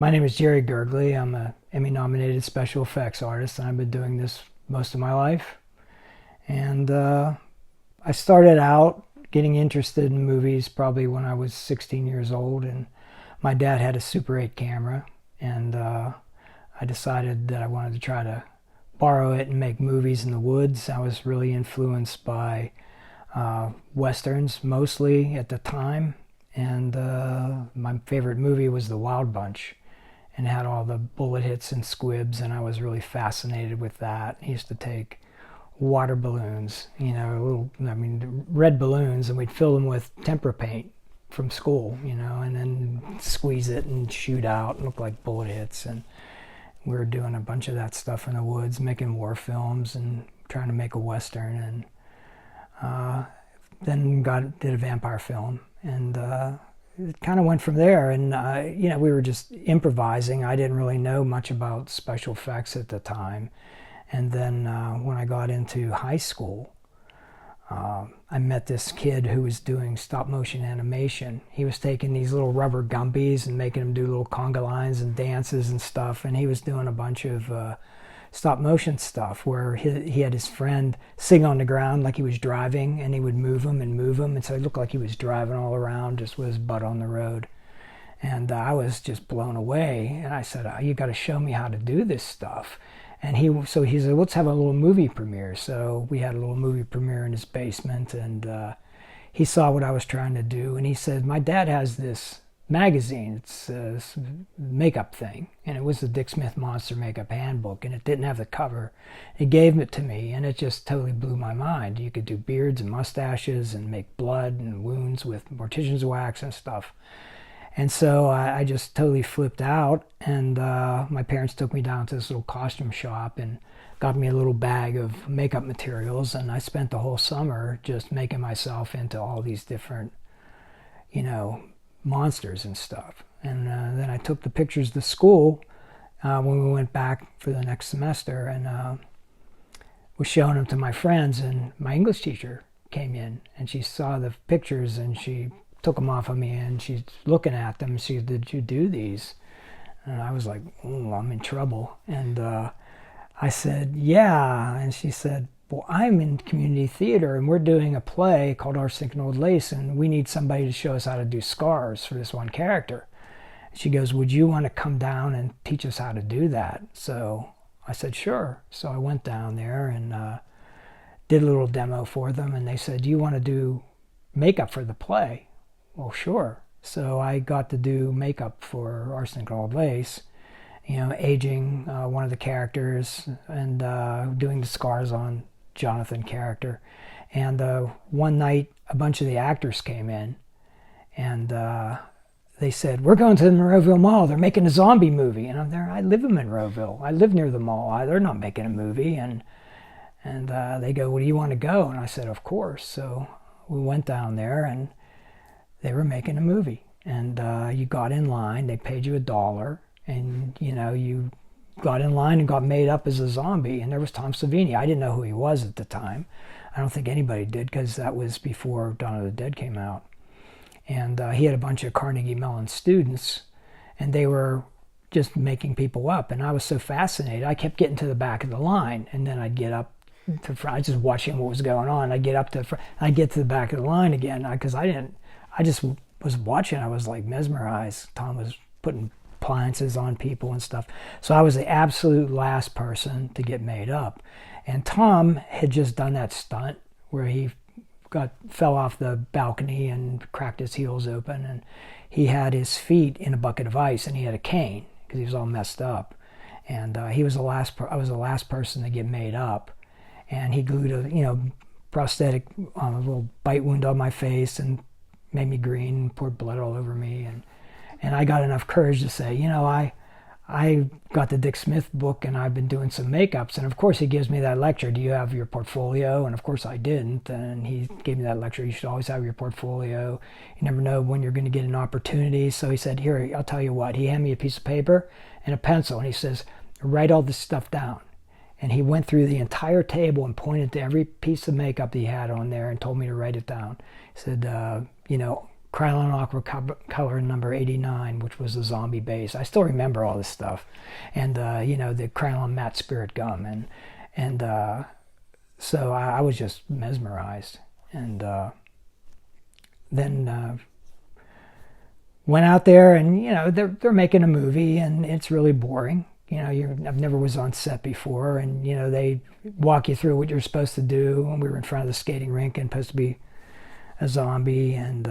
My name is Jerry Gergely. I'm a Emmy-nominated special effects artist, and I've been doing this most of my life. And I started out getting interested in movies probably when I was 16 years old, and my dad had a Super 8 camera, and I decided that I wanted to try to borrow it and make movies in the woods. I was really influenced by westerns mostly at the time, and my favorite movie was The Wild Bunch, and had all the bullet hits and squibs, and I was really fascinated with that. I used to take water balloons, red balloons, and we'd fill them with tempera paint from school, and then squeeze it and shoot out and look like bullet hits. And we were doing a bunch of that stuff in the woods, making war films and trying to make a western, and then did a vampire film, and it kind of went from there. And we were just improvising. I didn't really know much about special effects at the time. And then when I got into high school, I met this kid who was doing stop motion animation. He was taking these little rubber Gumbies and making them do little conga lines and dances and stuff. And he was doing a bunch of stop motion stuff where he had his friend sitting on the ground like he was driving, and he would move him, and so it looked like he was driving all around just with his butt on the road. And I was just blown away, and I said, you got to show me how to do this stuff. And he said, let's have a little movie premiere. So we had a little movie premiere in his basement, and he saw what I was trying to do, and he said, my dad has this magazine. It's a makeup thing, and it was the Dick Smith Monster Makeup Handbook, and it didn't have the cover. He gave it to me, and it just totally blew my mind. You could do beards and mustaches and make blood and wounds with mortician's wax and stuff. And so I just totally flipped out, and my parents took me down to this little costume shop and got me a little bag of makeup materials, and I spent the whole summer just making myself into all these different, monsters and stuff. And then I took the pictures to school when we went back for the next semester, and was showing them to my friends, and my English teacher came in, and she saw the pictures, and she took them off of me, and she's looking at them. She said, did you do these? And I was like, oh, I'm in trouble. And I said, yeah. And she said, well, I'm in community theater, and we're doing a play called Arsenic and Old Lace, and we need somebody to show us how to do scars for this one character. She goes, would you want to come down and teach us how to do that? So I said, sure. So I went down there and did a little demo for them, and they said, do you want to do makeup for the play? Well, sure. So I got to do makeup for Arsenic and Old Lace, aging one of the characters, and doing the scars on Jonathan character. And one night a bunch of the actors came in, and they said, we're going to the Monroeville Mall, they're making a zombie movie. And I'm there, I live in Monroeville, I live near the mall, they're not making a movie. And they go, well, do you want to go? And I said, of course. So we went down there, and they were making a movie, and you got in line, they paid you $1, and you got in line and got made up as a zombie. And there was Tom Savini. I didn't know who he was at the time. I don't think anybody did, because that was before Dawn of the Dead came out. And he had a bunch of Carnegie Mellon students, and they were just making people up. And I was so fascinated, I kept getting to the back of the line, and then I'd get up to front. I was just watching what was going on. I'd get up to front, I'd get to the back of the line again, because I just was watching. I was like mesmerized. Tom was putting appliances on people and stuff. So I was the absolute last person to get made up. And Tom had just done that stunt where he fell off the balcony and cracked his heels open, and he had his feet in a bucket of ice, and he had a cane because he was all messed up. And I was the last person to get made up. And he glued a prosthetic a little bite wound on my face and made me green and poured blood all over me. And I got enough courage to say, I got the Dick Smith book, and I've been doing some makeups. And of course he gives me that lecture, do you have your portfolio? And of course I didn't. And he gave me that lecture, you should always have your portfolio. You never know when you're going to get an opportunity. So he said, here, I'll tell you what. He handed me a piece of paper and a pencil, and he says, write all this stuff down. And he went through the entire table and pointed to every piece of makeup he had on there and told me to write it down. He said, Krylon Aqua Color number 89, which was the zombie base. I still remember all this stuff. And, the Krylon Matte Spirit Gum. And so I was just mesmerized. And then went out there and, they're making a movie and it's really boring. I've never was on set before, and they walk you through what you're supposed to do. And we were in front of the skating rink and supposed to be a zombie, and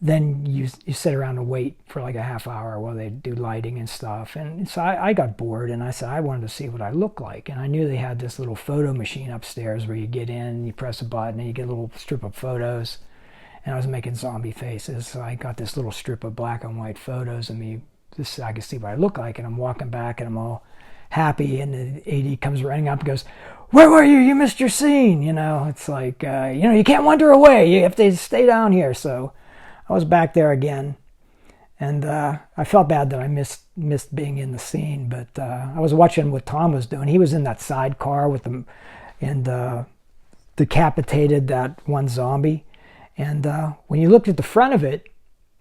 then you sit around and wait for like a half hour while they do lighting and stuff. And so I got bored, and I said I wanted to see what I look like. And I knew they had this little photo machine upstairs where you get in, you press a button, and you get a little strip of photos. And I was making zombie faces, so I got this little strip of black and white photos of me. I could see what I look like, and I'm walking back, and I'm all happy, and the AD comes running up and goes, "Where were you? You missed your scene." It's like, you can't wander away. You have to stay down here. So I was back there again, and I felt bad that I missed being in the scene, but I was watching what Tom was doing. He was in that sidecar with them, and decapitated that one zombie. And when you looked at the front of it,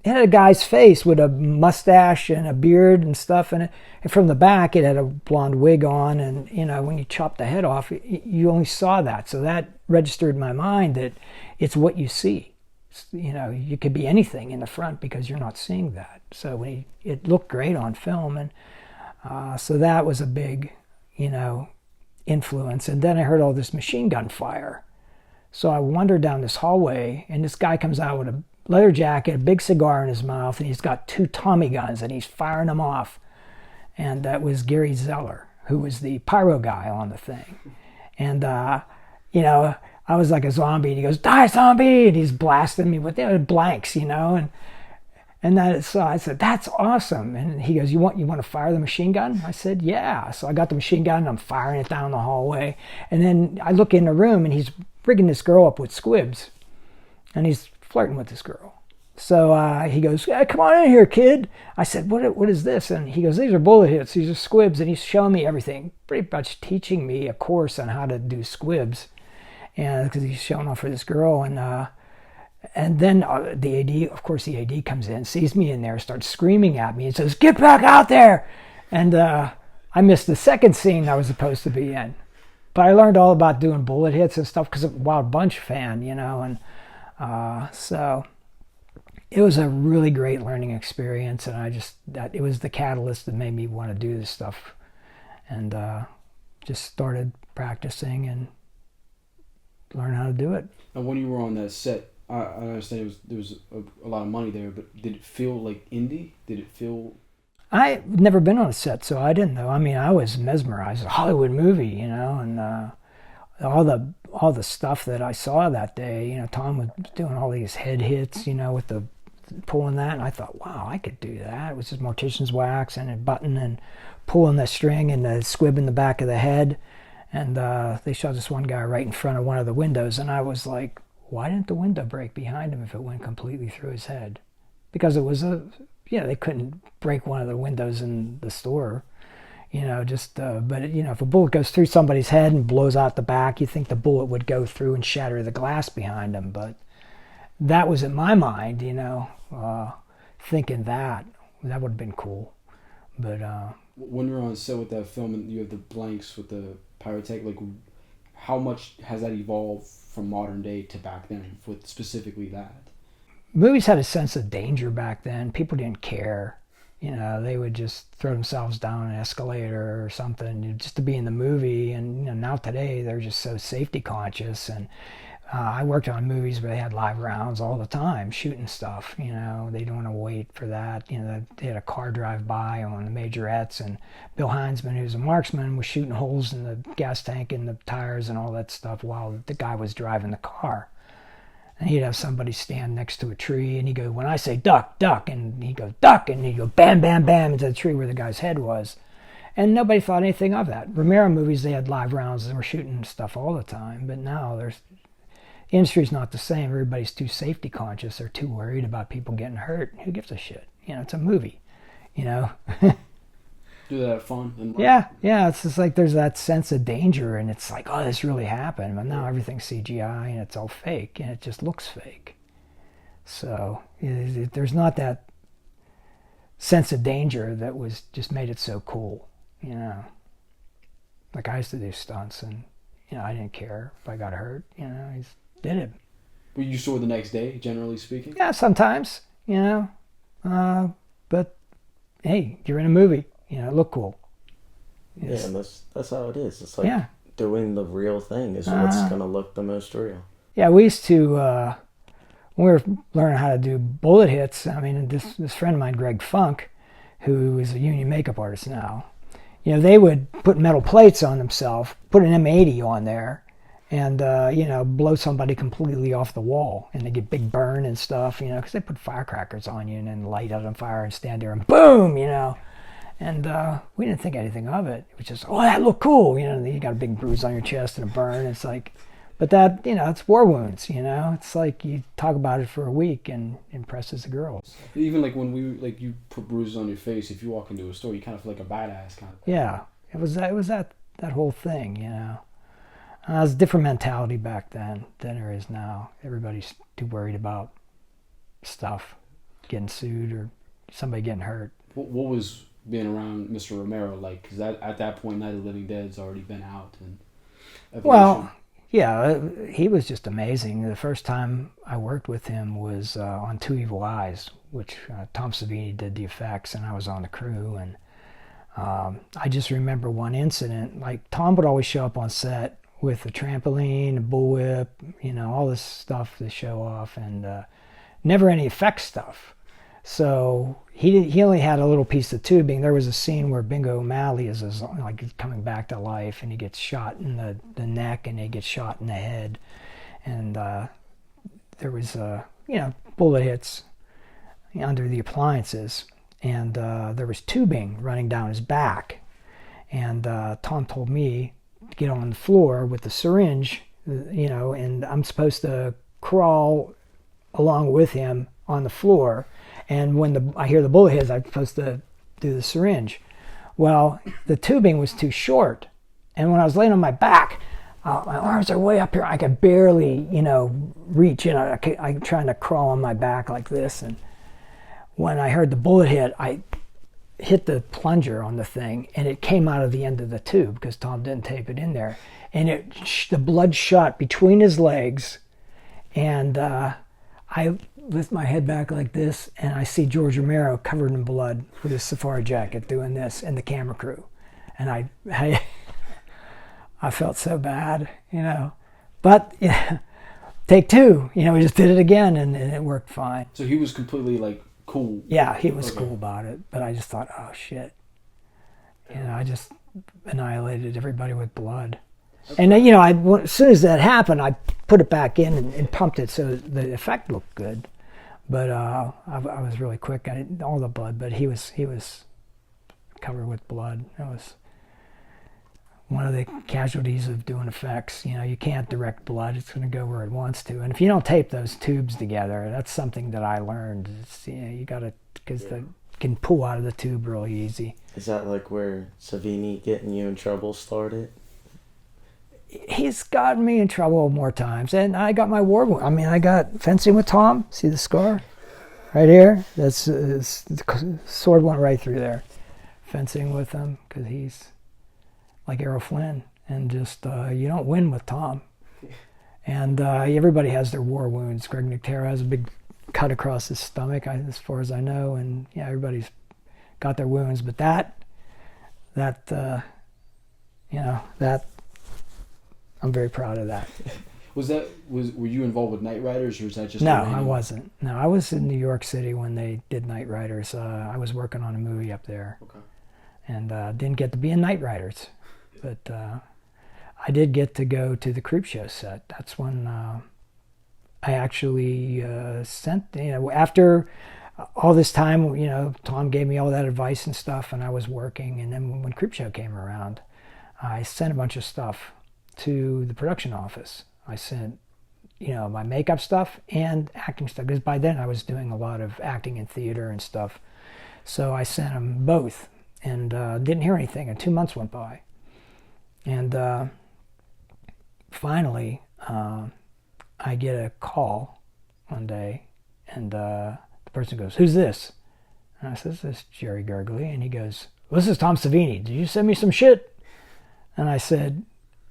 it had a guy's face with a mustache and a beard and stuff, and from the back it had a blonde wig on, and when you chopped the head off, you only saw that. So that registered in my mind that it's what you see. You could be anything in the front because you're not seeing that. So it looked great on film, and so that was a big influence. And then I heard all this machine gun fire. So I wandered down this hallway, and this guy comes out with a leather jacket, a big cigar in his mouth, and he's got 2 Tommy guns, and he's firing them off. And that was Gary Zeller, who was the pyro guy on the thing. And, I was like a zombie, and he goes, "Die, zombie!" And he's blasting me with blanks, so I said, "That's awesome." And he goes, you want to fire the machine gun?" I said, "Yeah." So I got the machine gun, and I'm firing it down the hallway. And then I look in the room, and he's rigging this girl up with squibs. And he's flirting with this girl. So he goes, "Hey, come on in here, kid." I said, what is this?" And he goes, "These are bullet hits. These are squibs." And he's showing me everything, pretty much teaching me a course on how to do squibs. And because he's showing off for this girl. And then the AD, of course, the AD comes in, sees me in there, starts screaming at me and says, "Get back out there!" And I missed the second scene I was supposed to be in. But I learned all about doing bullet hits and stuff because I'm a Wild Bunch fan, and so it was a really great learning experience, and it was the catalyst that made me want to do this stuff, and just started practicing and learn how to do it. And when you were on that set, I understand there was a lot of money there, but did it feel like indie? Did it feel... I've never been on a set, so I didn't know. I mean, I was mesmerized. A Hollywood movie, and all the stuff that I saw that day. Tom was doing all these head hits, with the pulling that, and I thought, wow, I could do that. It was just mortician's wax and a button and pulling the string and the squib in the back of the head. And they shot this one guy right in front of one of the windows, and I was like, why didn't the window break behind him if it went completely through his head? Because it was they couldn't break one of the windows in the store, but if a bullet goes through somebody's head and blows out the back, you think the bullet would go through and shatter the glass behind them. But that was in my mind, thinking that would have been cool. But when you're on set with that film and you have the blanks with the pyrotech, like how much has that evolved from modern day to back then with specifically that? Movies had a sense of danger back then. People didn't care. They would just throw themselves down an escalator or something just to be in the movie. And now today they're just so safety conscious. And I worked on movies where they had live rounds all the time, shooting stuff. They don't want to wait for that. They had a car drive by on the majorettes, and Bill Heinzman, who's a marksman, was shooting holes in the gas tank and the tires and all that stuff while the guy was driving the car. And he'd have somebody stand next to a tree, and he'd go, when I say duck, duck, and he'd go, duck, and he'd go bam, bam, bam into the tree where the guy's head was. And nobody thought anything of that. Romero movies, they had live rounds, and were shooting stuff all the time. But now the industry's not the same. Everybody's too safety conscious. They're too worried about people getting hurt. Who gives a shit? It's a movie, Do that fun. And yeah. It's just like there's that sense of danger, and it's like, oh, this really happened. But now everything's CGI, and it's all fake, and it just looks fake. So there's not that sense of danger that was just made it so cool, you know. Like I used to do stunts, and you know I didn't care if I got hurt. You know, I just did it. Were you sore the next day, generally speaking? Yeah, sometimes, you know. But hey, you're in a movie. You know, look cool. Yeah, and that's how it is. It's like doing the real thing is what's gonna look the most real. Yeah, we used to when we were learning how to do bullet hits. I mean, this friend of mine, Greg Funk, who is a union makeup artist now. You know, they would put metal plates on themselves, put an M80 on there, and you know, blow somebody completely off the wall, and they get big burn and stuff. You know, because they put firecrackers on you and then light it on fire and stand there and boom, you know. And we didn't think anything of it. It was just, oh, that looked cool, you know. And you got a big bruise on your chest and a burn. It's like, but that, you know, it's war wounds. You know, it's like you talk about it for a week and impresses the girls. Even like when you put bruises on your face, if you walk into a store, you kind of feel like a badass kind of. Yeah, it was that whole thing, you know. It was a different mentality back then than there is now. Everybody's too worried about stuff, getting sued or somebody getting hurt. What was being around Mr. Romero like? Because at that point, Night of the Living Dead's already been out. And Evolution. Well, yeah, he was just amazing. The first time I worked with him was on Two Evil Eyes, which Tom Savini did the effects, and I was on the crew. And I just remember one incident. Like, Tom would always show up on set with a trampoline, a bullwhip, you know, all this stuff to show off, and never any effect stuff. So he only had a little piece of tubing. There was a scene where Bingo O'Malley is like coming back to life, and he gets shot in the neck, and he gets shot in the head, and there was you know, bullet hits under the appliances, and there was tubing running down his back, and Tom told me to get on the floor with the syringe, you know, and I'm supposed to crawl along with him on the floor. And when I hear the bullet hits, I'm supposed to do the syringe. Well, the tubing was too short. And when I was laying on my back, my arms are way up here. I could barely, you know, reach. You know, I'm trying to crawl on my back like this. And when I heard the bullet hit, I hit the plunger on the thing, and it came out of the end of the tube because Tom didn't tape it in there. And the blood shot between his legs, and I lift my head back like this, and I see George Romero covered in blood with his safari jacket doing this, and the camera crew. And I felt so bad, you know. But yeah, take two, you know, we just did it again, and it worked fine. So he was completely like cool. Yeah, he was cool about it, but I just thought, oh shit. You know, I just annihilated everybody with blood. And you know, as soon as that happened, I put it back in and pumped it so the effect looked good. But I was really quick. I didn't all the blood, but he was covered with blood. That was one of the casualties of doing effects. You know, you can't direct blood; it's going to go where it wants to. And if you don't tape those tubes together, that's something that I learned. It's, you know, you got to, because it can pull out of the tube really easy. Is that like where Savini getting you in trouble started? He's gotten me in trouble more times, and I got my war wound. I mean, I got fencing with Tom. See the scar right here? That's the sword went right through there. Fencing with him because he's like Errol Flynn, and just you don't win with Tom. And everybody has their war wounds. Greg Nicotero has a big cut across his stomach, as far as I know, and yeah, everybody's got their wounds. But that you know, that. I'm very proud of that. Were you involved with Night Riders, or was that just? No, I wasn't. No, I was in New York City when they did Night Riders. I was working on a movie up there, and didn't get to be in Night Riders, but I did get to go to the Creep Show set. That's when I actually sent. You know, after all this time, you know, Tom gave me all that advice and stuff, and I was working. And then when Creep Show came around, I sent a bunch of stuff to the production office. I sent, you know, my makeup stuff and acting stuff, because by then I was doing a lot of acting in theater and stuff. So I sent them both, and didn't hear anything, and 2 months went by. And finally, I get a call one day, And the person goes, "Who's this?" And I said, "This is Jerry Gergely." And he goes, "Well, this is Tom Savini. Did you send me some shit?" And I said,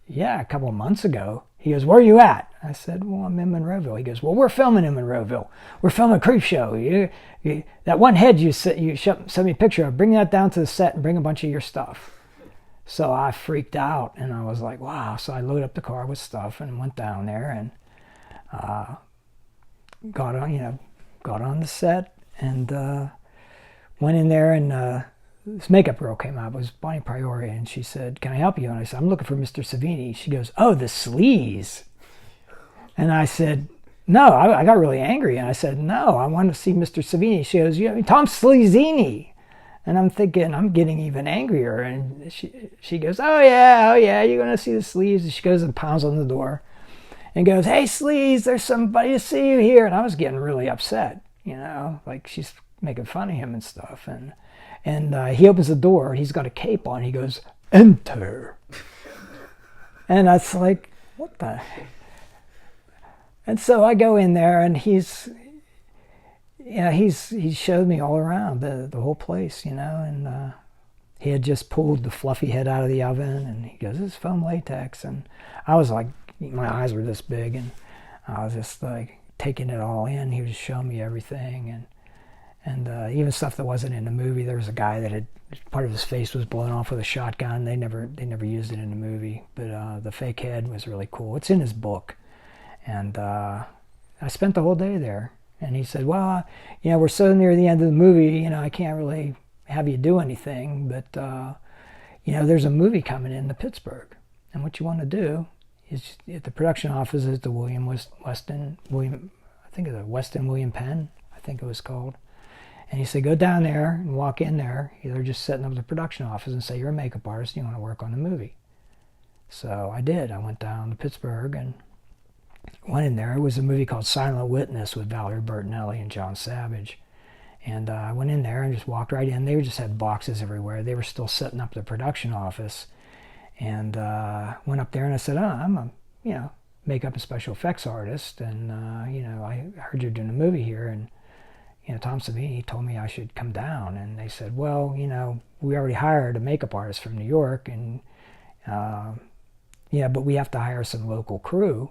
"Yeah, a couple of months ago." He goes, "Where are you at?" I said, "Well, I'm in Monroeville." He goes, "Well, we're filming in Monroeville. We're filming Creepshow. That one head you sent me a picture of, bring that down to the set and bring a bunch of your stuff." So I freaked out, and I was like, wow. So I loaded up the car with stuff and went down there and got on the set and went in there, and this makeup girl came out. It was Bonnie Priori, and she said, "Can I help you?" And I said, "I'm looking for Mr. Savini." She goes, "Oh, the sleaze." And I said, "No," I got really angry, and I said, "No, I want to see Mr. Savini." She goes, "Tom Sleazini." And I'm thinking, I'm getting even angrier. And she goes, "Oh yeah, you're going to see the sleaze." And she goes and pounds on the door and goes, "Hey, sleaze, there's somebody to see you here." And I was getting really upset, like she's making fun of him and stuff. And he opens the door, and he's got a cape on. He goes, "Enter." And I was like, what the heck? And so I go in there, and he showed me all around the whole place, and he had just pulled the fluffy head out of the oven, and he goes, "This is foam latex." And I was like, my eyes were this big, and I was just like taking it all in. He was just showing me everything, and even stuff that wasn't in the movie. There was a guy that had part of his face was blown off with a shotgun. They never used it in the movie, but the fake head was really cool. It's in his book, and I spent the whole day there. And he said, "Well, we're so near the end of the movie, I can't really have you do anything, but there's a movie coming into Pittsburgh, and what you want to do is at the production office at the Weston William Penn, I think it was called." And he said, "Go down there and walk in there. They're just setting up the production office, and say you're a makeup artist. You want to work on the movie." So I did. I went down to Pittsburgh and went in there. It was a movie called Silent Witness with Valerie Bertinelli and John Savage. And I went in there and just walked right in. They just had boxes everywhere. They were still setting up the production office. And went up there and I said, "Oh, I'm a makeup and special effects artist. And, I heard you're doing a movie here. And, Tom Savini told me I should come down." And they said, "Well, we already hired a makeup artist from New York. And, but we have to hire some local crew."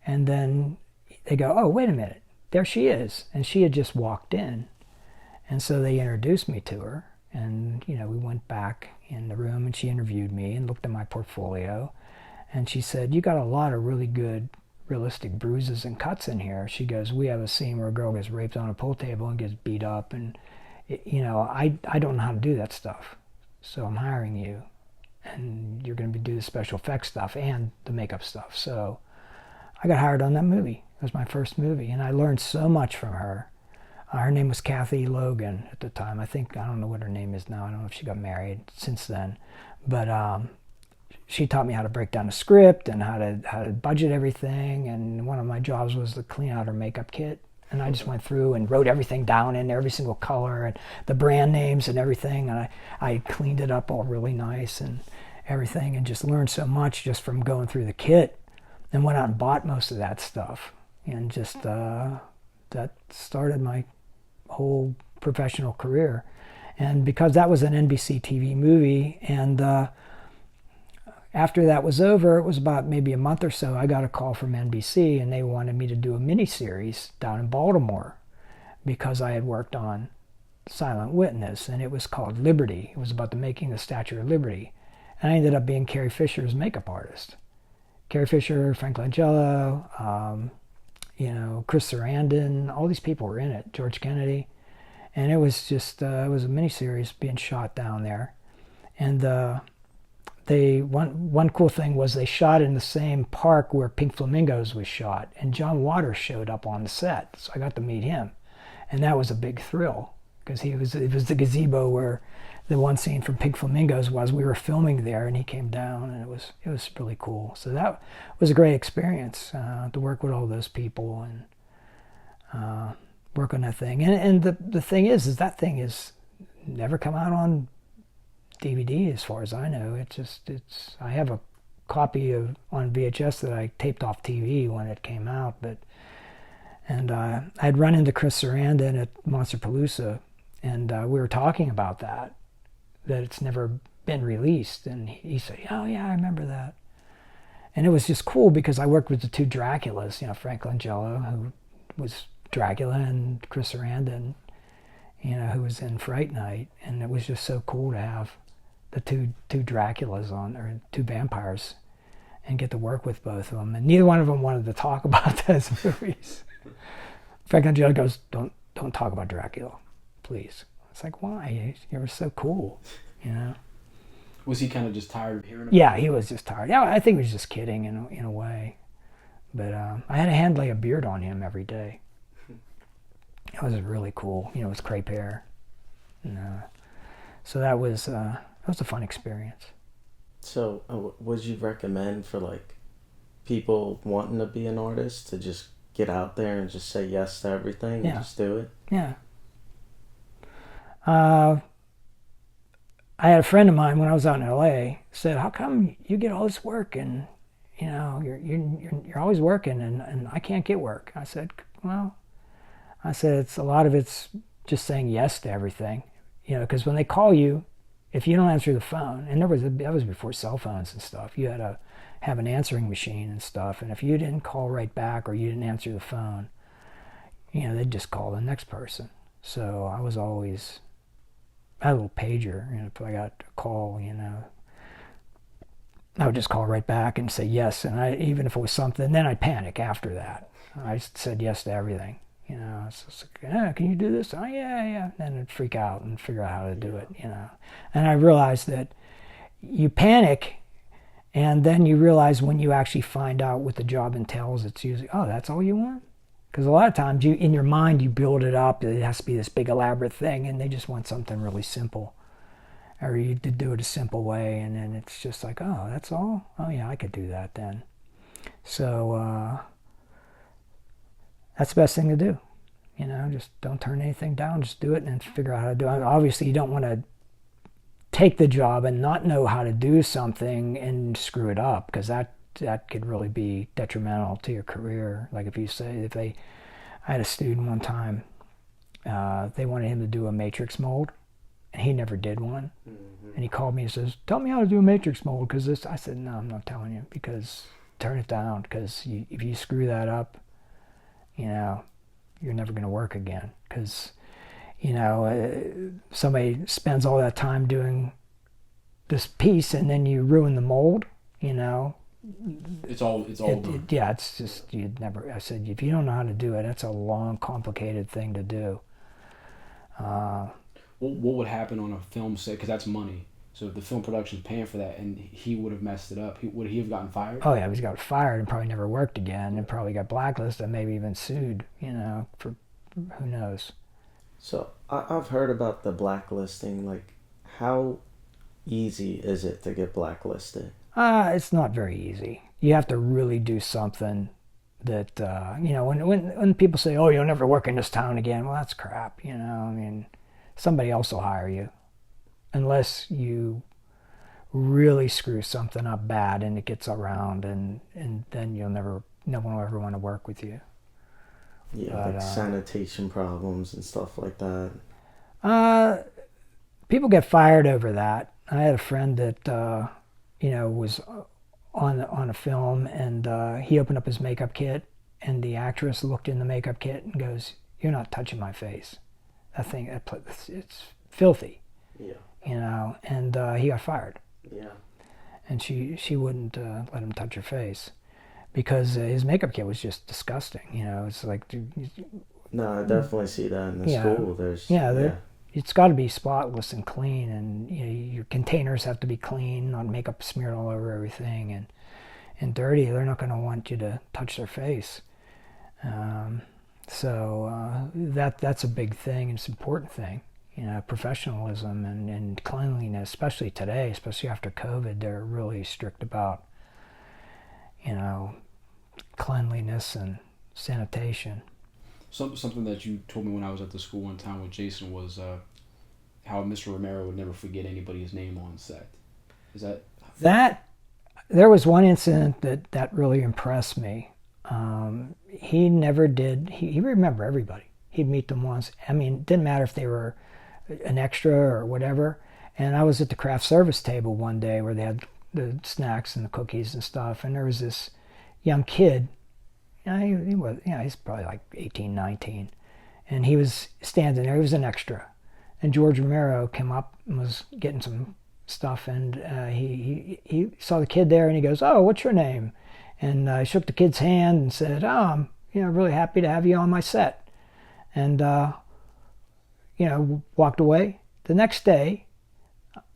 And then they go, "Oh, wait a minute, there she is." And she had just walked in. And so they introduced me to her. And, we went back in the room and she interviewed me and looked at my portfolio. And she said, "You got a lot of really good, realistic bruises and cuts in here." She goes, "We have a scene where a girl gets raped on a pool table and gets beat up. And, I don't know how to do that stuff. So I'm hiring you. And you're going to do the special effects stuff and the makeup stuff." So I got hired on that movie. It was my first movie, and I learned so much from her. Her name was Kathy Logan at the time. I don't know what her name is now. I don't know if she got married since then. But she taught me how to break down a script and how to budget everything. And one of my jobs was to clean out her makeup kit. And I just went through and wrote everything down in every single color and the brand names and everything. And I cleaned it up all really nice and everything, and just learned so much just from going through the kit. And went out and bought most of that stuff, and just that started my whole professional career. And because that was an NBC TV movie, and after that was over, it was about maybe a month or so, I got a call from NBC, and they wanted me to do a miniseries down in Baltimore because I had worked on Silent Witness, and it was called Liberty. It was about the making of the Statue of Liberty, and I ended up being Carrie Fisher's makeup artist. Carrie Fisher, Frank Langella, Chris Sarandon, all these people were in it, George Kennedy. And it was just, it was a miniseries being shot down there. And one cool thing was they shot in the same park where Pink Flamingos was shot. And John Waters showed up on the set, so I got to meet him. And that was a big thrill, because it was the gazebo where the one scene from Pink Flamingos was. We were filming there, and he came down, and it was really cool. So that was a great experience to work with all those people and work on that thing. And the thing is that thing is never come out on DVD as far as I know. I have a copy on VHS that I taped off TV when it came out, but And I'd run into Chris Sarandon at Monsterpalooza, and we were talking about that it's never been released. And he said, oh yeah, I remember that. And it was just cool because I worked with the two Draculas, Frank Langella, who was Dracula, and Chris Sarandon, who was in Fright Night. And it was just so cool to have the two Draculas on, or two vampires, and get to work with both of them. And neither one of them wanted to talk about those movies. Frank Langella goes, don't talk about Dracula, please. It's like, why? You were so cool, Was he kind of just tired of hearing about Yeah, he was just tired. Yeah, I think he was just kidding in a way. But I had a hand lay a beard on him every day. It was really cool. It was crepe hair. And, so that was a fun experience. So would you recommend for like people wanting to be an artist to just get out there and just say yes to everything and just do it? Yeah. I had a friend of mine when I was out in LA said, how come you get all this work and you're always working and I can't get work? I said, it's a lot of it's just saying yes to everything, because when they call you, if you don't answer the phone, and that was before cell phones and stuff, you had to have an answering machine and stuff, and if you didn't call right back or you didn't answer the phone, they'd just call the next person. So I was always, I had a little pager, if I got a call, I would just call right back and say yes, and even if it was something, then I'd panic after that. I said yes to everything, so it's like, can you do this? Oh, yeah. Then I'd freak out and figure out how to do it, And I realized that you panic, and then you realize when you actually find out what the job entails, it's usually, oh, that's all you want? Because a lot of times, in your mind, you build it up. It has to be this big elaborate thing, and they just want something really simple. Or you did do it a simple way, and then it's just like, oh, that's all? Oh, yeah, I could do that then. So that's the best thing to do. Just don't turn anything down. Just do it and figure out how to do it. Obviously, you don't want to take the job and not know how to do something and screw it up, because that could really be detrimental to your career. Like I had a student one time, they wanted him to do a matrix mold, and he never did one. Mm-hmm. And he called me and says, tell me how to do a matrix mold, because this. I said, no, I'm not telling you, because turn it down, because if you screw that up, you're never going to work again, because somebody spends all that time doing this piece and then you ruin the mold, It's all done. Yeah, it's just, I said, if you don't know how to do it, that's a long, complicated thing to do. What would happen on a film set? Because that's money. So if the film production's paying for that and he would have messed it up, would he have gotten fired? Oh yeah, he's got fired and probably never worked again, and probably got blacklisted and maybe even sued, for who knows. So I've heard about the blacklisting. Like, how easy is it to get blacklisted? It's not very easy. You have to really do something that, when people say, oh, you'll never work in this town again, well, that's crap, somebody else will hire you. Unless you really screw something up bad and it gets around, and then no one will ever want to work with you. Yeah, but, like sanitation problems and stuff like that. People get fired over that. I had a friend that, was on a film, and he opened up his makeup kit, and the actress looked in the makeup kit and goes, "You're not touching my face. That thing, it's filthy." Yeah. And he got fired. Yeah. And she wouldn't let him touch her face because his makeup kit was just disgusting. It's like... No, I definitely see that in the school. It's got to be spotless and clean, and your containers have to be clean, not makeup smeared all over everything, and dirty. They're not going to want you to touch their face. So that's a big thing, and it's an important thing. Professionalism and cleanliness, especially today, especially after COVID, they're really strict about, cleanliness and sanitation. Something that you told me when I was at the school one time with Jason was how Mr. Romero would never forget anybody's name on set. Is that... There was one incident that really impressed me. he never did. He remembered everybody. He'd meet them once. I mean, it didn't matter if they were an extra or whatever. And I was at the craft service table one day where they had the snacks and the cookies and stuff, and there was this young kid. He was, he's probably like 18, 19, and he was standing there. He was an extra, and George Romero came up and was getting some stuff, and he saw the kid there, and he goes, "Oh, what's your name?" And I shook the kid's hand and said, "Oh, I'm really happy to have you on my set," and walked away. The next day,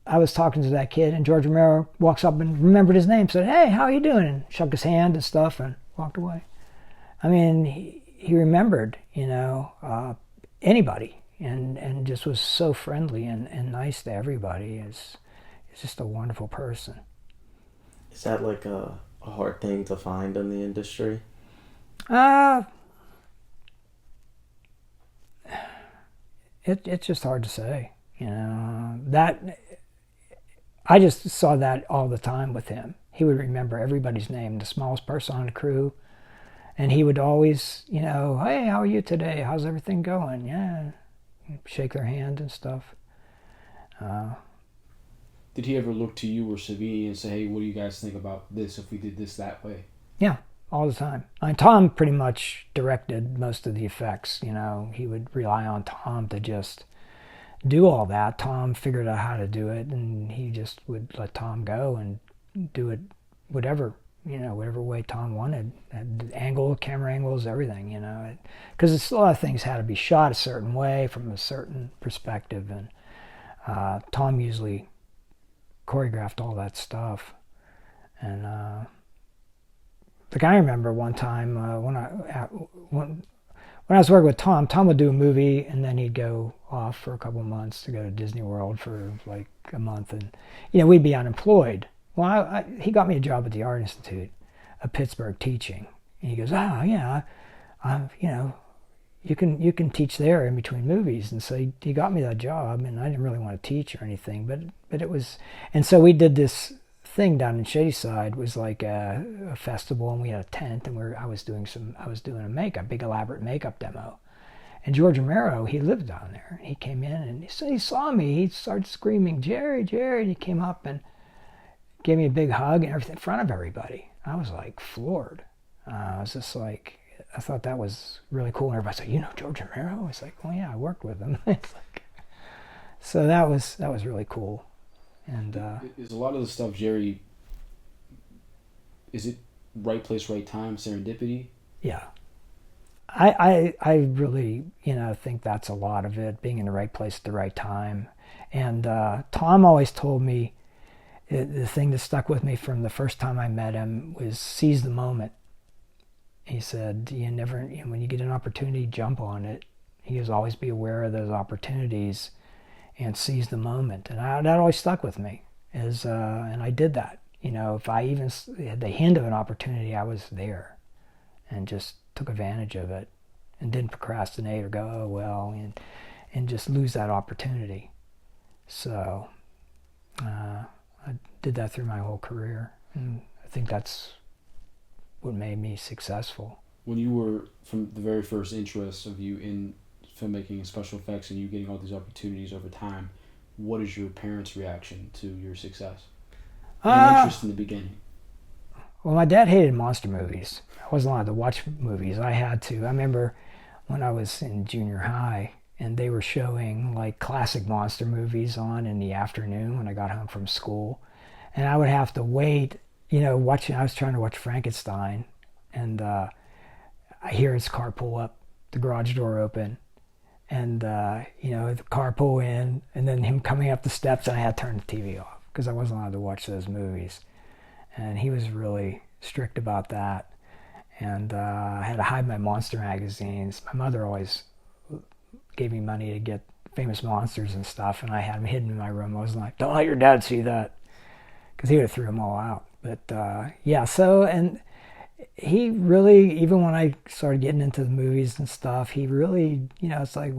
I was talking to that kid, and George Romero walks up and remembered his name, said, "Hey, how are you doing?" and shook his hand and stuff, and walked away. I mean, he remembered, anybody, and just was so friendly and nice to everybody. He's just a wonderful person. Is that like a hard thing to find in the industry? It's just hard to say, that I just saw that all the time with him. He would remember everybody's name, the smallest person on the crew, and he would always, "Hey, how are you today? How's everything going?" Yeah, shake their hand and stuff. Did he ever look to you or Savini and say, "Hey, what do you guys think about this if we did this that way?" Yeah, all the time. Tom pretty much directed most of the effects. He would rely on Tom to just do all that. Tom figured out how to do it, and he just would let Tom go and do it whatever way Tom wanted. And the angle, camera angles, everything, because a lot of things had to be shot a certain way from a certain perspective, and Tom usually choreographed all that stuff. And I remember one time when I was working with Tom would do a movie, and then he'd go off for a couple of months to go to Disney World for like a month, and we'd be unemployed. Well, he got me a job at the Art Institute of Pittsburgh teaching, and he goes, "Oh yeah, you can teach there in between movies," and so he got me that job, and I didn't really want to teach or anything, but it was, and so we did this thing down in Shadyside. It was like a festival, and we had a tent, and I was doing a big elaborate makeup demo. And George Romero, he lived down there. He came in and he saw me. He started screaming, "Jerry, Jerry!" And he came up and gave me a big hug and everything in front of everybody. I was like floored. I was just like, I thought that was really cool. And everybody said, George Romero? I was like, "Oh yeah, I worked with him." So that was really cool. And is a lot of the stuff, Jerry, is it right place, right time, serendipity? Yeah. I really, think that's a lot of it, being in the right place at the right time. And Tom always told me, the thing that stuck with me from the first time I met him was seize the moment. He said, when you get an opportunity, jump on it. He goes, always be aware of those opportunities and seize the moment. And that always stuck with me. And I did that. If I even had the hint of an opportunity, I was there and just took advantage of it and didn't procrastinate or go, "Oh, well," and just lose that opportunity. So I did that through my whole career, and I think that's what made me successful. When you were, from the very first interest of you in filmmaking and special effects and you getting all these opportunities over time, what is your parents' reaction to your success and interest in the beginning? Well, my dad hated monster movies. I wasn't allowed to watch movies. I had to. I remember when I was in junior high and they were showing like classic monster movies on in the afternoon when I got home from school. And I would have to wait, I was trying to watch Frankenstein, and I hear his car pull up, the garage door open, and the car pull in, and then him coming up the steps, and I had to turn the TV off because I wasn't allowed to watch those movies. And he was really strict about that. And I had to hide my monster magazines. My mother always gave me money to get famous monsters and stuff, and I had them hidden in my room. I was like, "Don't let your dad see that," because he would have threw them all out. But and he really, even when I started getting into the movies and stuff, he really, it's like,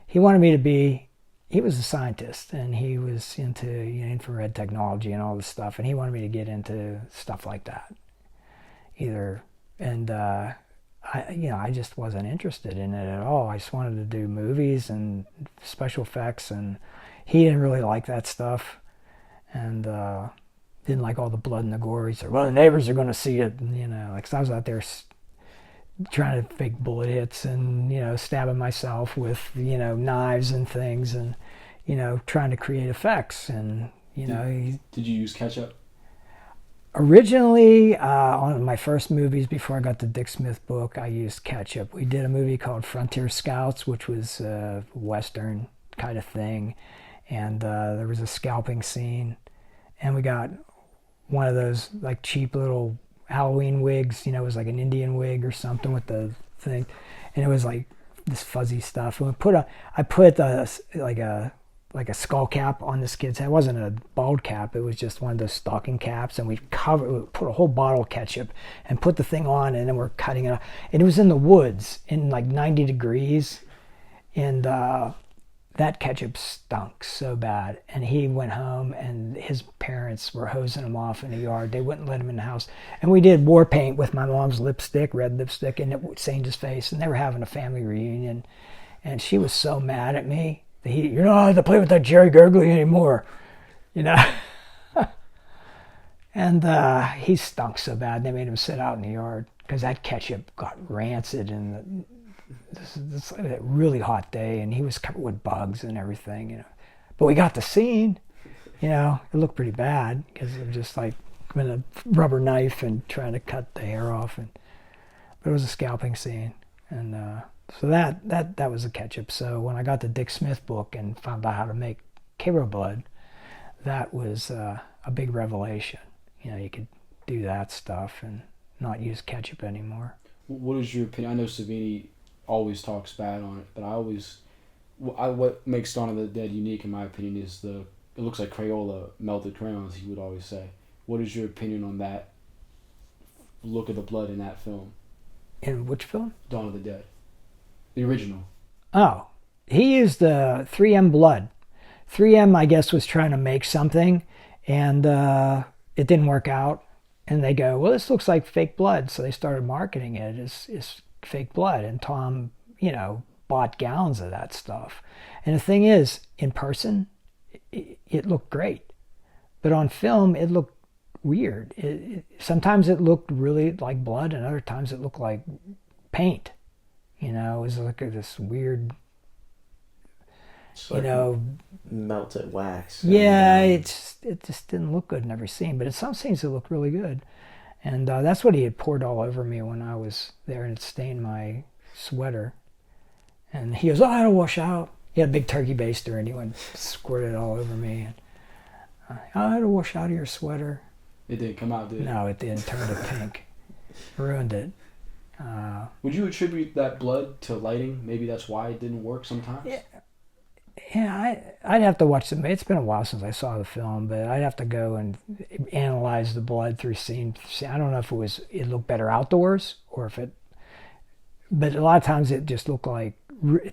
he wanted me to be, he was a scientist, and he was into infrared technology and all this stuff, and he wanted me to get into stuff like that. Either And I just wasn't interested in it at all. I just wanted to do movies and special effects, and he didn't really like that stuff, and didn't like all the blood and the gore. He said, well, the neighbors are going to see it, and, like, 'cause I was out there trying to fake bullet hits and, stabbing myself with, knives and things, and, trying to create effects, and, Did you use ketchup? Originally, on my first movies before I got the Dick Smith book, I used ketchup. We did a movie called Frontier Scouts, which was a Western kind of thing, and there was a scalping scene, and we got one of those like cheap little Halloween wigs, it was like an Indian wig or something with the thing, and it was like this fuzzy stuff. And I put like a skull cap on this kid's head. It wasn't a bald cap, it was just one of those stocking caps, and we put a whole bottle of ketchup and put the thing on, and then we're cutting it off. And it was in the woods in like 90 degrees, and that ketchup stunk so bad. And he went home, and his parents were hosing him off in the yard. They wouldn't let him in the house. And we did war paint with my mom's lipstick, red lipstick, and it stained his face. And they were having a family reunion, and she was so mad at me. You're not allowed to play with that Jerry Gergely anymore, And he stunk so bad, they made him sit out in the yard because that ketchup got rancid in this really hot day, and he was covered with bugs and everything, But we got the scene, it looked pretty bad because it was just like with a rubber knife and trying to cut the hair off, but it was a scalping scene, and so that was a ketchup. So when I got the Dick Smith book and found out how to make Kibber blood, that was a big revelation. You could do that stuff and not use ketchup anymore. What is your opinion? I know Savini always talks bad on it, but what makes Dawn of the Dead unique, in my opinion, is it looks like Crayola melted crayons, he would always say. What is your opinion on that look of the blood in that film? In which film? Dawn of the Dead. The original. Oh, he used 3M blood. 3M, I guess, was trying to make something, and it didn't work out. And they go, well, this looks like fake blood. So they started marketing it as fake blood. And Tom, bought gallons of that stuff. And the thing is, in person, it looked great. But on film, it looked weird. Sometimes it looked really like blood, and other times it looked like paint. It was like this weird, melted wax. Yeah, it just didn't look good in every scene. But in some scenes, it looked really good. And that's what he had poured all over me when I was there, and it stained my sweater. And he goes, oh, I had to wash out. He had a big turkey baster, and he went squirt it all over me. And I had to wash out of your sweater. It didn't come out, did it? No, it didn't. Turn to pink. Ruined it. Would you attribute that blood to lighting? Maybe that's why it didn't work sometimes? Yeah, I'd have to watch it. It's been a while since I saw the film, but I'd have to go and analyze the blood through scene. I don't know if it looked better outdoors or if it... But a lot of times it just looked like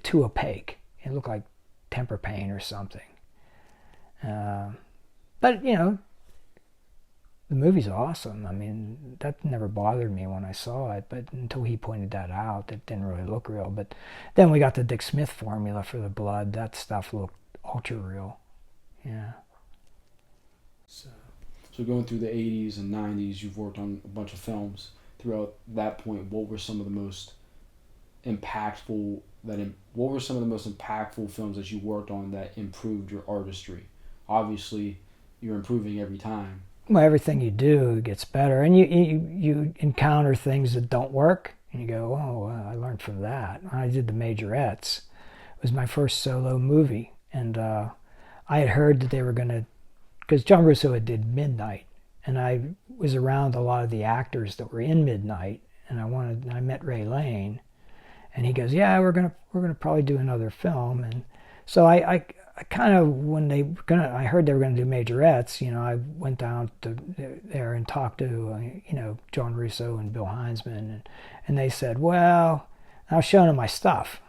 too opaque. It looked like temper paint or something. But, the movie's awesome. I mean, that never bothered me when I saw it, but until he pointed that out, it didn't really look real. But then we got the Dick Smith formula for the blood. That stuff looked ultra real. Yeah. So going through the 80s and 90s, you've worked on a bunch of films. Throughout that point, what were some of the most impactful films that you worked on that improved your artistry? Obviously, you're improving every time. Well, everything you do gets better, and you encounter things that don't work, and you go, oh, I learned from that. I did The Majorettes. It was my first solo movie, and I had heard that they were going to, because John Russo did Midnight, and I was around a lot of the actors that were in Midnight, and I met Ray Lane, and he goes, yeah, we're gonna probably do another film. And so I kind of, I heard they were going to do Majorettes, I went down to there and talked to, John Russo and Bill Heinzman, and they said, well, I was showing them my stuff,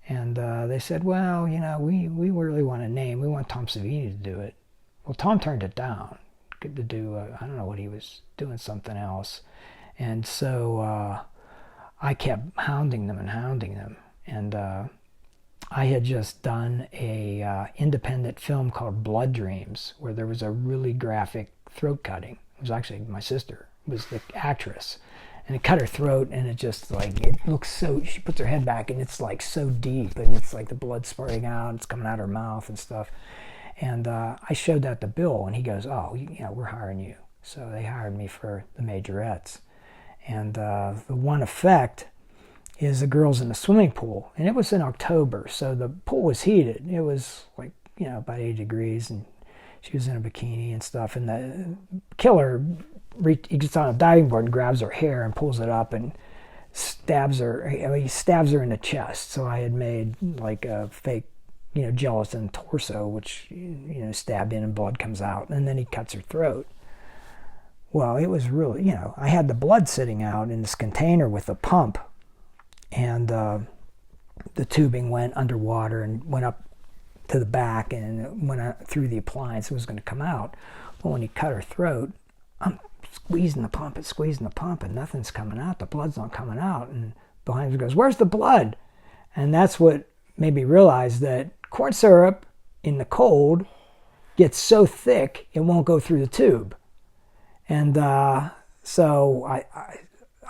and they said, well, we really want a name. We want Tom Savini to do it. Well, Tom turned it down to do, I don't know what he was doing, something else. And so I kept hounding them. And I had just done a independent film called Blood Dreams, where there was a really graphic throat cutting. It was actually my sister was the actress, and it cut her throat, and it just like, it looks so, she puts her head back and it's like so deep, and it's like the blood spurting out, it's coming out of her mouth and stuff. And I showed that to Bill, and he goes, oh, we're hiring you. So they hired me for the majorettes. And the one effect is the girls in the swimming pool, and it was in October, so the pool was heated. It was like, about 80 degrees, and she was in a bikini and stuff, and the killer, he gets on a diving board and grabs her hair and pulls it up and stabs her. He stabs her in the chest. So I had made like a fake, gelatin torso, which, stabbed in and blood comes out, and then he cuts her throat. Well, it was really, I had the blood sitting out in this container with a pump, and the tubing went underwater and went up to the back, and it went out through the appliance. It was going to come out. But when he cut her throat, I'm squeezing the pump and nothing's coming out. The blood's not coming out. And behind me goes, where's the blood? And that's what made me realize that corn syrup in the cold gets so thick it won't go through the tube. And so I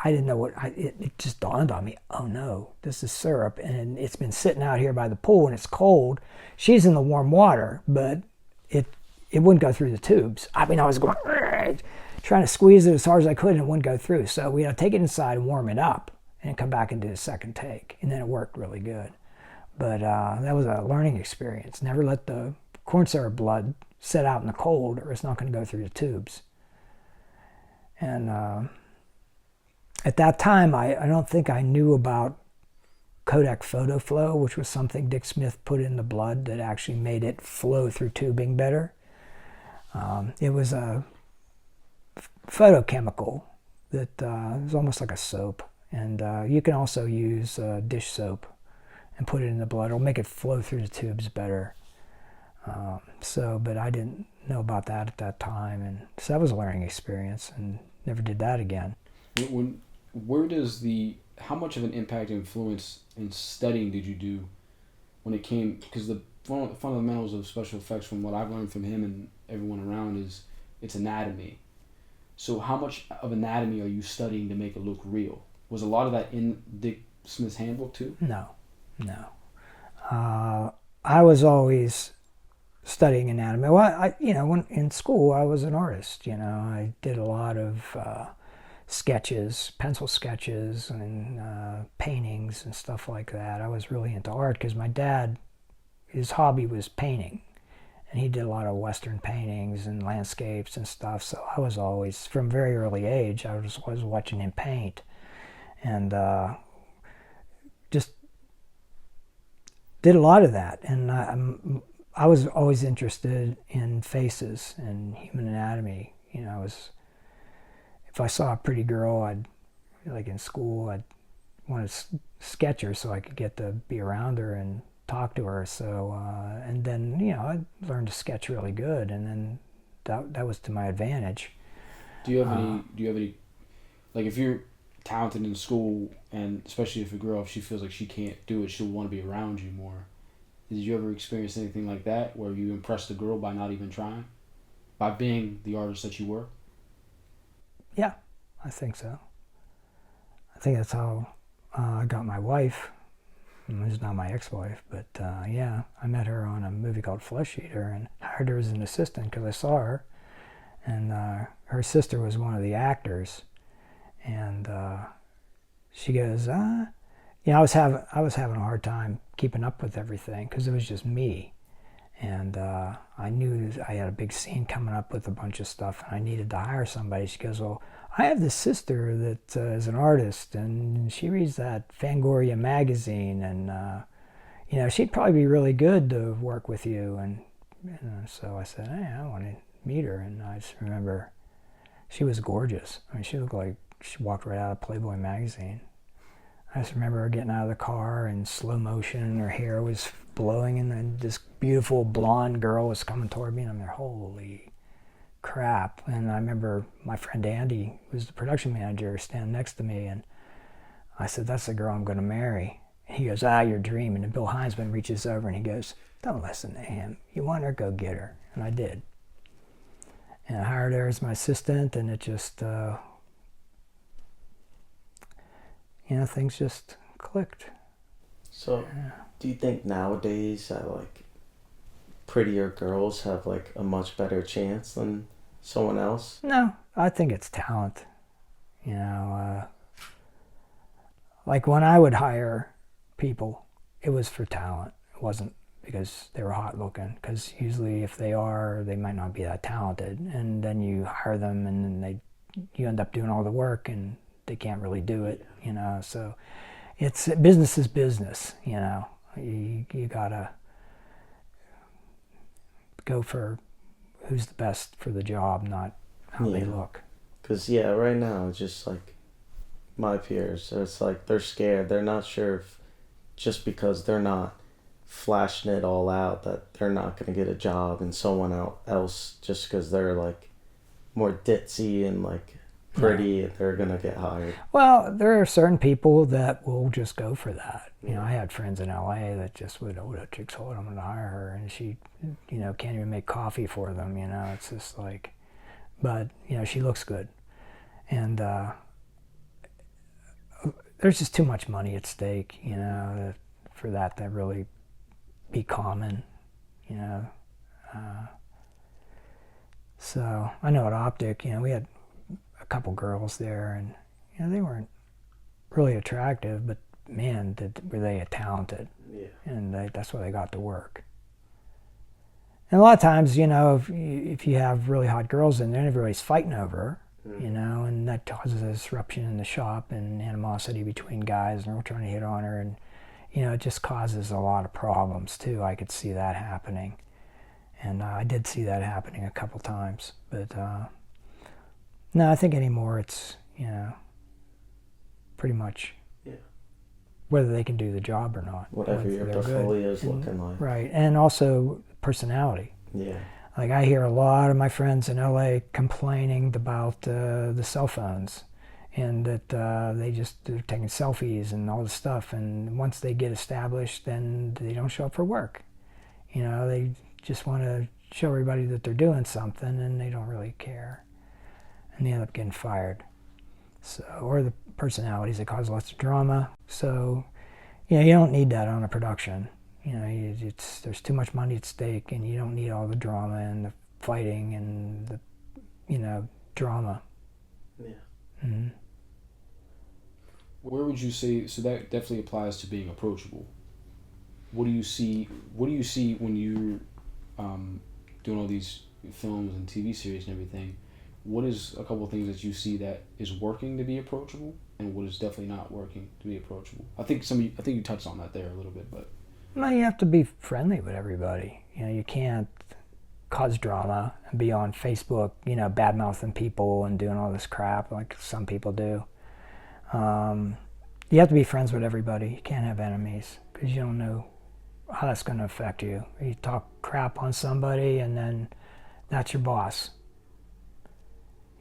didn't know it just dawned on me, oh no, this is syrup, and it's been sitting out here by the pool and it's cold. She's in the warm water, but it wouldn't go through the tubes. I mean, I was going, trying to squeeze it as hard as I could, and it wouldn't go through. So we had to take it inside and warm it up and come back and do a second take. And then it worked really good. But that was a learning experience. Never let the corn syrup blood sit out in the cold, or it's not going to go through the tubes. And at that time, I don't think I knew about Kodak photo flow, which was something Dick Smith put in the blood that actually made it flow through tubing better. It was a photochemical that is almost like a soap, and you can also use dish soap and put it in the blood. It'll make it flow through the tubes better. But I didn't know about that at that time, and so that was a learning experience, and never did that again. How much of an impact and influence in studying did you do when it came, because the fundamentals of special effects, from what I've learned from him and everyone around, is it's anatomy. So how much of anatomy are you studying to make it look real? Was a lot of that in Dick Smith's handbook too? No. I was always studying anatomy. Well, when in school I was an artist. I did a lot of sketches, pencil sketches, and paintings and stuff like that. I was really into art because my dad, his hobby was painting, and he did a lot of Western paintings and landscapes and stuff. So I was always, from a very early age, I was watching him paint, and just did a lot of that. And I was always interested in faces and human anatomy. If I saw a pretty girl, like in school, I'd want to sketch her so I could get to be around her and talk to her. So, and then, I learned to sketch really good, and then that was to my advantage. Do you have any, like, if you're talented in school, and especially if a girl, if she feels like she can't do it, she'll want to be around you more. Did you ever experience anything like that, where you impressed a girl by not even trying? By being the artist that you were? Yeah, I think so. I think that's how I got my wife. Who's now my ex-wife, but yeah, I met her on a movie called Flesh Eater and hired her as an assistant because I saw her, and her sister was one of the actors, and she goes, I was having a hard time keeping up with everything because it was just me. And I knew I had a big scene coming up with a bunch of stuff, and I needed to hire somebody. She goes, well, I have this sister that is an artist, and she reads that Fangoria magazine, and she'd probably be really good to work with you. And so I said, hey, I want to meet her. And I just remember she was gorgeous. I mean, she looked like she walked right out of Playboy magazine. I just remember her getting out of the car in slow motion, and her hair was blowing, and then this beautiful blonde girl was coming toward me, and I'm there, holy crap. And I remember my friend Andy, who was the production manager, standing next to me, and I said, "That's the girl I'm going to marry." He goes, "You're dreaming." And Bill Heinzman reaches over and he goes, "Don't listen to him. You want her, go get her." And I did. And I hired her as my assistant, and it just, things just clicked. So, do you think nowadays that, like, prettier girls have, like, a much better chance than someone else? No, I think it's talent. Like when I would hire people, it was for talent. It wasn't because they were hot looking, because usually if they are, they might not be that talented, and then you hire them and then you end up doing all the work and they can't really do it, so it's business is business. You gotta go for who's the best for the job, not how they look. Because right now it's just like my peers, it's like they're scared. They're not sure if just because they're not flashing it all out that they're not going to get a job, and someone else, just because they're like more ditzy and like pretty, they're going to get hired. Well, there are certain people that will just go for that. I had friends in LA that just would, "Oh, that chick's hot, I'm going to hire her," and she, can't even make coffee for them. It's just like, but she looks good, and there's just too much money at stake, for that to really be common, So I know at Optic, we had a couple girls there, and they weren't really attractive, but man, were they talented. Yeah. And that's why they got to work. And a lot of times, if you have really hot girls in there, everybody's fighting over her, and that causes a disruption in the shop and animosity between guys, and we're trying to hit on her, and it just causes a lot of problems too. I could see that happening, and I did see that happening a couple times. But no, I think anymore it's pretty much whether they can do the job or not. Whatever your portfolio is looking like. Right, and also personality. Yeah. Like I hear a lot of my friends in LA complaining about the cell phones, and that they're taking selfies and all this stuff, and once they get established, then they don't show up for work. They just want to show everybody that they're doing something, and they don't really care, and they end up getting fired. So, or the personalities that cause lots of drama. So, you don't need that on a production. There's too much money at stake, and you don't need all the drama and the fighting and the drama. Yeah. Mm-hmm. Where would you say, so that definitely applies to being approachable. What do you see when you're doing all these films and TV series and everything? What is a couple of things that you see that is working to be approachable, and what is definitely not working to be approachable? I think you touched on that there a little bit, but. Well, you have to be friendly with everybody. You can't cause drama and be on Facebook, bad-mouthing people and doing all this crap like some people do. You have to be friends with everybody. You can't have enemies, because you don't know how that's going to affect you. You talk crap on somebody, and then that's your boss.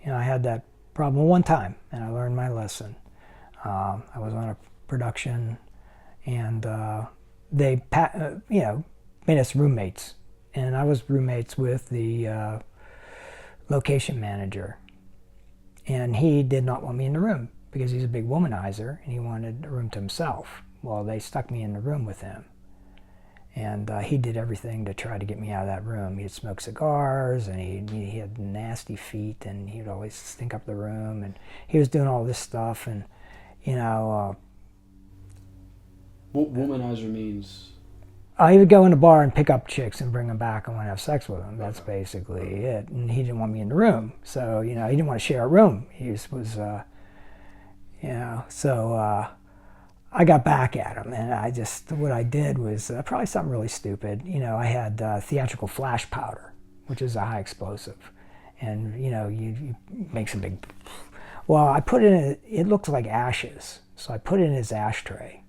I had that problem one time, and I learned my lesson. I was on a production, and they made us roommates, and I was roommates with the location manager, and he did not want me in the room because he's a big womanizer and he wanted a room to himself. Well, they stuck me in the room with him, and he did everything to try to get me out of that room. He'd smoke cigars, and he had nasty feet, and he'd always stink up the room, and he was doing all this stuff, and what womanizer means? He would go in the bar and pick up chicks and bring them back and want to have sex with them. That's basically it. And he didn't want me in the room. So, he didn't want to share a room. He so I got back at him. And what I did was probably something really stupid. I had theatrical flash powder, which is a high explosive. And, you make some big... Well, I put it looked like ashes. So I put it in his ashtray.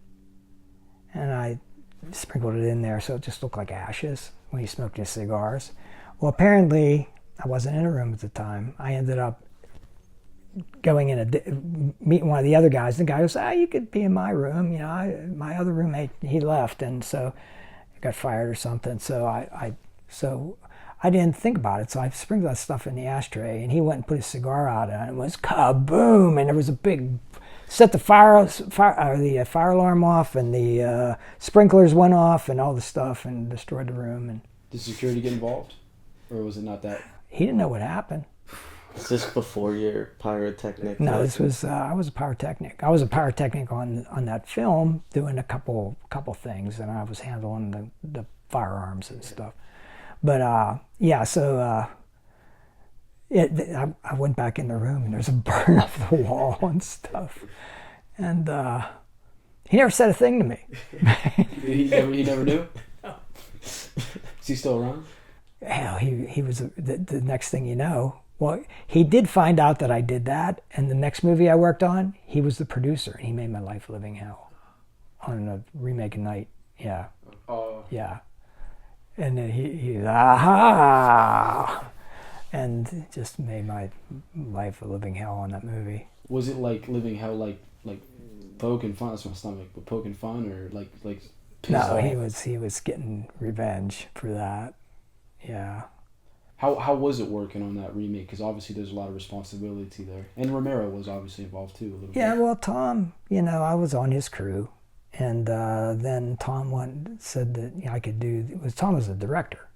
And I sprinkled it in there so it just looked like ashes when he smoked his cigars. Well, apparently I wasn't in a room at the time. I ended up going meeting one of the other guys. The guy goes, you could be in my room. My other roommate, he left, and so I got fired or something. So I didn't think about it. So I sprinkled that stuff in the ashtray, and he went and put his cigar out, and it was kaboom, and there was a big, set the fire alarm off, and the sprinklers went off, and all the stuff, and destroyed the room. And did security get involved, or was it not that? He didn't know what happened. Is this before your pyrotechnic? No, this was I was a pyrotechnic. I was a pyrotechnic on that film, doing a couple things, and I was handling the firearms and stuff. But so I went back in the room, and there's a burn up the wall and stuff, and he never said a thing to me. He never knew. Is he still around? Hell, he was the next thing you know. Well, he did find out that I did that, and the next movie I worked on, he was the producer, and he made my life a living hell on a remake of Night. Yeah. Oh. Yeah. And then he aha, and just made my life a living hell on that movie. Was it like living hell, like poking fun? That's my stomach, but poking fun, or like No, off? he was getting revenge for that. Yeah. How was it working on that remake? Because obviously there's a lot of responsibility there, and Romero was obviously involved too a little bit. Yeah, well, Tom, I was on his crew, and then Tom said that I could do. Tom was the director,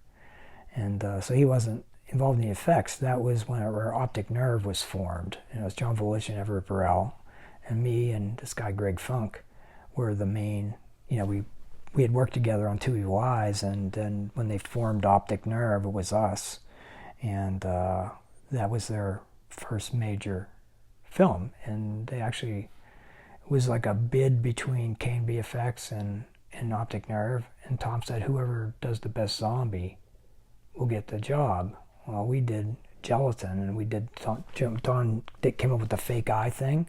and so he wasn't involved in the effects. That was whenever Optic Nerve was formed, and it was John Volich and Everett Burrell, and me and this guy Greg Funk were the main. We had worked together on Two Evil Eyes, and then when they formed Optic Nerve, it was us. And that was their first major film. And they actually, it was like a bid between K&B Effects and Optic Nerve. And Tom said, whoever does the best zombie will get the job. Well, we did Gelatin, and we did, Don came up with the fake eye thing.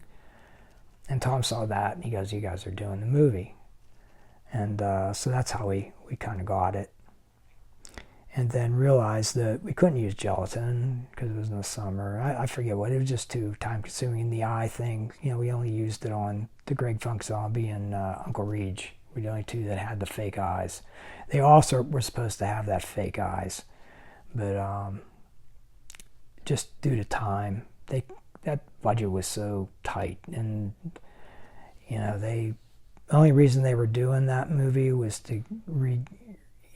And Tom saw that, and he goes, you guys are doing the movie. And so that's how we kind of got it. And then realized that we couldn't use gelatin because it was in the summer. I forget what, it was just too time consuming. The eye thing, we only used it on the Greg Funk zombie and Uncle Reach. We're the only two that had the fake eyes. They also were supposed to have that fake eyes, but just due to time, that budget was so tight, and the only reason they were doing that movie was to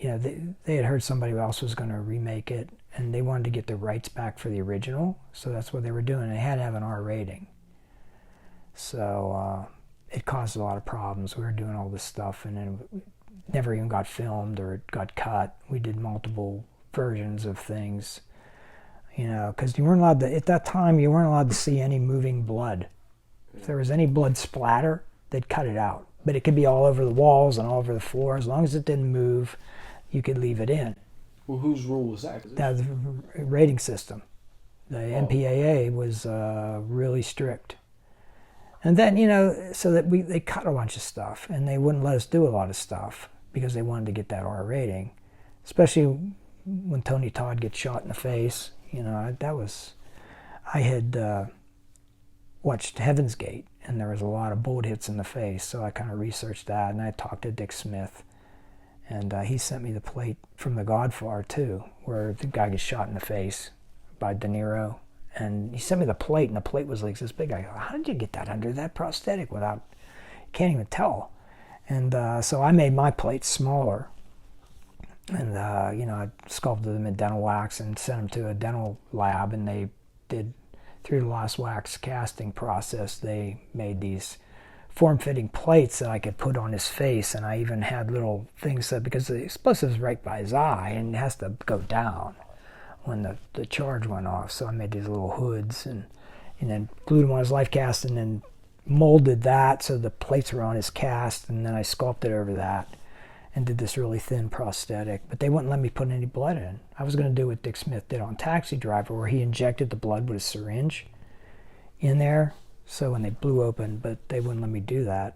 they had heard somebody else was going to remake it, and they wanted to get the rights back for the original, so that's what they were doing. They had to have an R rating. So it caused a lot of problems. We were doing all this stuff, and then it never even got filmed or it got cut. We did multiple versions of things, because you weren't allowed to, at that time, you weren't allowed to see any moving blood. If there was any blood splatter, they'd cut it out. But it could be all over the walls and all over the floor. As long as it didn't move, you could leave it in. Well, whose rule was that? That was a rating system. The MPAA was really strict. And then, so that they cut a bunch of stuff, and they wouldn't let us do a lot of stuff because they wanted to get that R rating. Especially when Tony Todd gets shot in the face. I had watched Heaven's Gate, and there was a lot of bullet hits in the face, so I kind of researched that, and I talked to Dick Smith, and he sent me the plate from The Godfather too, where the guy gets shot in the face by De Niro, and he sent me the plate, and the plate was like this big. I go, how did you get that under that prosthetic without, can't even tell. And so I made my plates smaller, and I sculpted them in dental wax and sent them to a dental lab, and they did, through the lost wax casting process, they made these form-fitting plates that I could put on his face, and I even had little things that, because the explosive's right by his eye and it has to go down when the charge went off, so I made these little hoods and then glued them on his life cast, and then molded that so the plates were on his cast, and then I sculpted over that and did this really thin prosthetic, but they wouldn't let me put any blood in. I was going to do what Dick Smith did on Taxi Driver, where he injected the blood with a syringe in there, so when they blew open, but they wouldn't let me do that.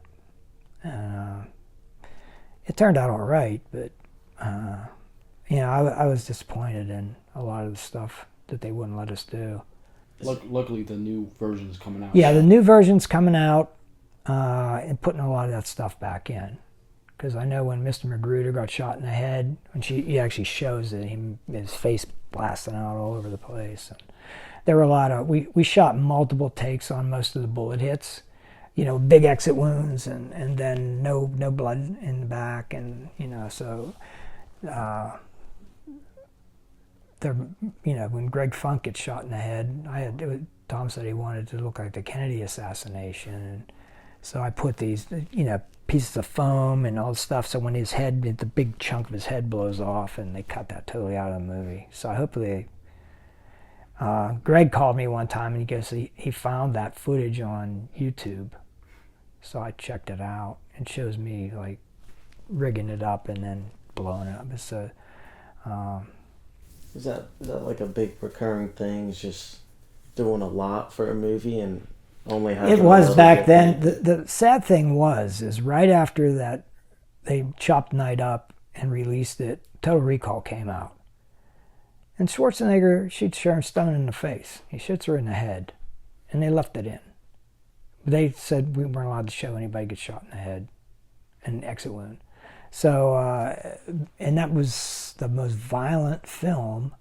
It turned out all right, but I was disappointed in a lot of the stuff that they wouldn't let us do. Luckily, the new version is coming out. Yeah, the new version's coming out and putting a lot of that stuff back in. Because I know when Mr. Magruder got shot in the head, when he actually shows it, his face blasting out all over the place. And there were a lot of, we shot multiple takes on most of the bullet hits. Big exit wounds and then no blood in the back. And, so, when Greg Funk gets shot in the head, Tom said he wanted it to look like the Kennedy assassination. And so I put these, pieces of foam and all the stuff, so when the big chunk of his head blows off, and they cut that totally out of the movie. So hopefully, Greg called me one time and he goes, he found that footage on YouTube. So I checked it out. It shows me like rigging it up and then blowing it up. So, is that like a big recurring thing? Is just doing a lot for a movie and only having... It was back then. The sad thing is right after that, they chopped Night up and released it. Total Recall came out, and Schwarzenegger shoots Sharon Stone in the face. He shoots her in the head, and they left it in. They said we weren't allowed to show anybody get shot in the head, and exit wound. So, and that was the most violent film,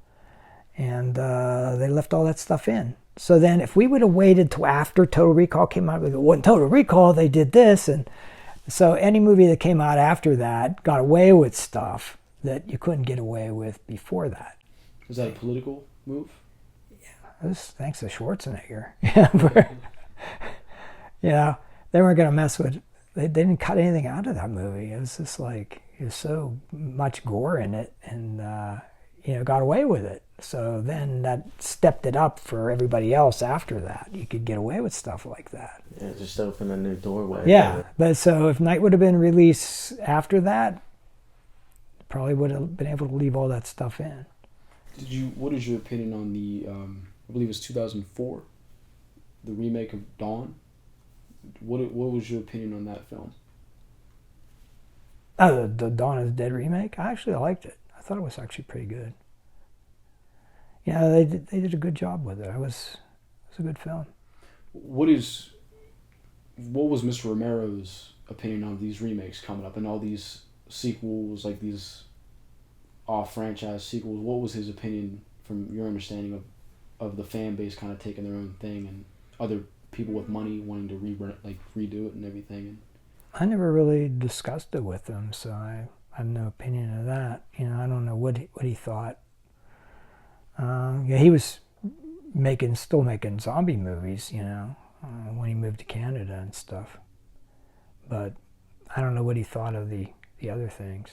and they left all that stuff in. So then if we would have waited till after Total Recall came out, we go, well, in Total Recall they did this. And so any movie that came out after that got away with stuff that you couldn't get away with before that. Was that a political move? Yeah, it was thanks to Schwarzenegger. They weren't going to mess with, they didn't cut anything out of that movie. It was just like, there's so much gore in it, and got away with it. So then that stepped it up for everybody else after that. You could get away with stuff like that. Yeah, just open a new doorway. Yeah, but so if Night would have been released after that, probably would have been able to leave all that stuff in. What is your opinion on the, I believe it was 2004, the remake of Dawn? What was your opinion on that film? Oh, the Dawn of the Dead remake? I actually liked it. I thought it was actually pretty good. Yeah, they did a good job with it. It was a good film. What was Mr. Romero's opinion on these remakes coming up and all these sequels, like these off-franchise sequels? What was his opinion from your understanding of the fan base kind of taking their own thing and other people with money wanting to redo it and everything? I never really discussed it with him, so I have no opinion of that. I don't know what he thought. He was still making zombie movies, when he moved to Canada and stuff. But I don't know what he thought of the other things.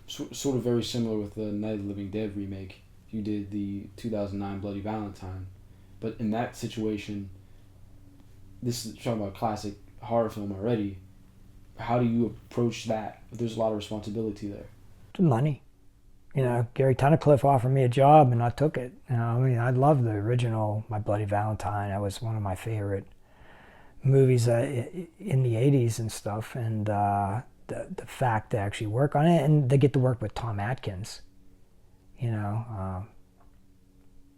Sort of very similar with the Night of the Living Dead remake. You did the 2009 Bloody Valentine. But in that situation, this is talking about a classic horror film already. How do you approach that? There's a lot of responsibility there. The money. Gary Tunnicliffe offered me a job and I took it. I love the original My Bloody Valentine. That was one of my favorite movies in the 80s and stuff. And the fact to actually work on it, and they get to work with Tom Atkins.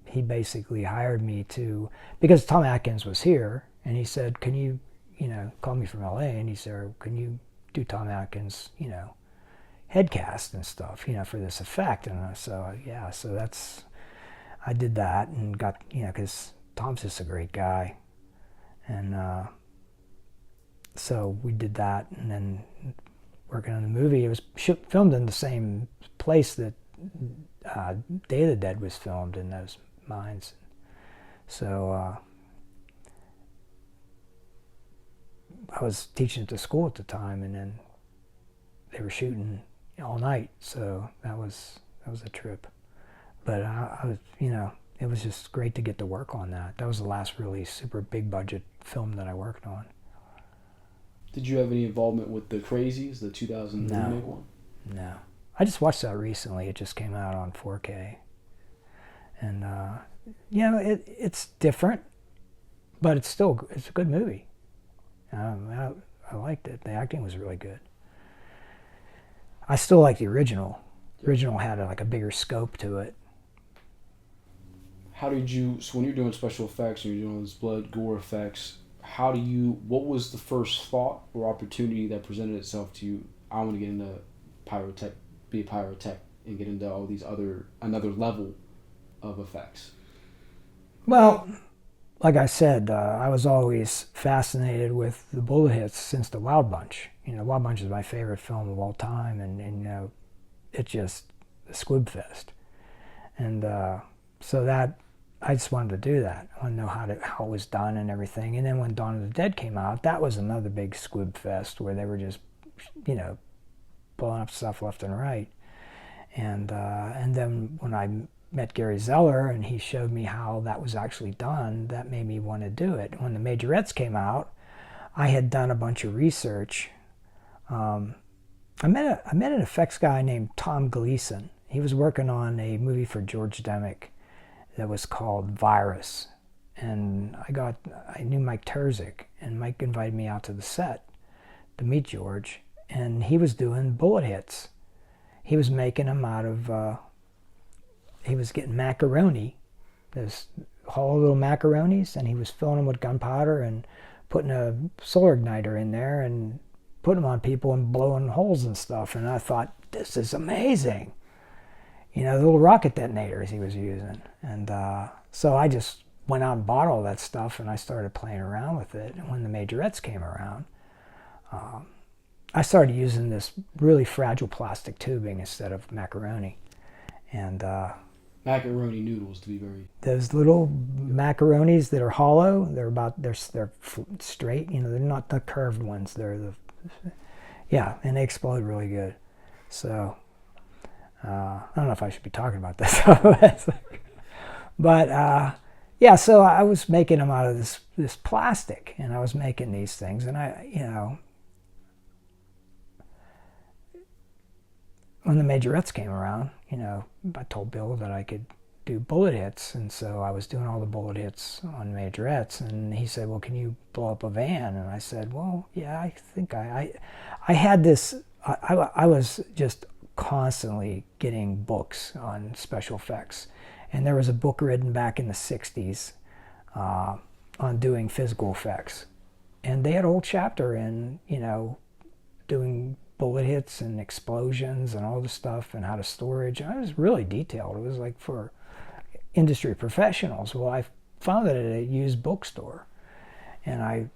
He basically hired me because Tom Atkins was here, and he said, can you, called me from LA, and he said, can you do Tom Atkins, head cast and stuff, for this effect? And so I did that and got, because Tom's just a great guy. And so we did that, and then working on the movie, it was filmed in the same place that Day of the Dead was filmed, in those mines. So I was teaching at the school at the time, and then they were shooting all night, so that was a trip. But I was, it was just great to get to work on that. That was the last really super big budget film that I worked on. Did you have any involvement with The Crazies, the 2000 remake one? No. I just watched that recently. It just came out on 4K. And, it's different, but it's a good movie. I liked it. The acting was really good. I still like the original. The original had a bigger scope to it. How did you? So when you're doing special effects and you're doing those blood gore effects, what was the first thought or opportunity that presented itself to you? I want to get into pyrotech, be a pyrotech, and get into all these another level of effects. Well, like I said, I was always fascinated with the bullet hits since the Wild Bunch. Wild Bunch is my favorite film of all time, and it's just a squib fest. And so that, I just wanted to do that. I wanted to know how it was done and everything. And then when Dawn of the Dead came out, that was another big squib fest where they were just, blowing up stuff left and right. And then when I met Gary Zeller and he showed me how that was actually done, that made me want to do it. When the Majorettes came out, I had done a bunch of research. I met an effects guy named Tom Gleason. He was working on a movie for George Demick that was called Virus. And I knew Mike Terzic, and Mike invited me out to the set to meet George. And he was doing bullet hits. He was making them out of, he was getting macaroni, those hollow little macaronis, and he was filling them with gunpowder and putting a solar igniter in there and putting them on people and blowing holes and stuff. And I thought, this is amazing. The little rocket detonators he was using. And so I just went out and bought all that stuff, and I started playing around with it. And when the Majorettes came around, I started using this really fragile plastic tubing instead of macaroni. And macaroni noodles, to be very... Those little macaronis that are hollow, they're straight, they're not the curved ones. And they explode really good. So, I don't know if I should be talking about this. But, so I was making them out of this plastic, and I was making these things, and when the Majorettes came around, I told Bill that I could do bullet hits, and so I was doing all the bullet hits on Majorettes, and he said, well, can you blow up a van? And I said, well, yeah, I think I had this, I was just constantly getting books on special effects, and there was a book written back in the 60s on doing physical effects, and they had a whole chapter in, doing bullet hits and explosions and all the stuff and how to storage. And it was really detailed. It was like for industry professionals. Well, I found it at a used bookstore, and I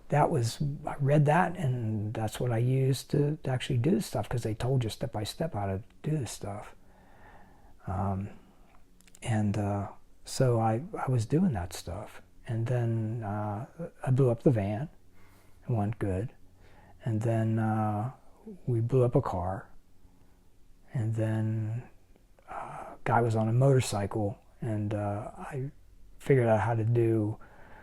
read that, and that's what I used to actually do the stuff, because they told you step by step how to do this stuff. So I was doing that stuff, and then I blew up the van. It went good, and then we blew up a car, and then a guy was on a motorcycle, and I figured out how to do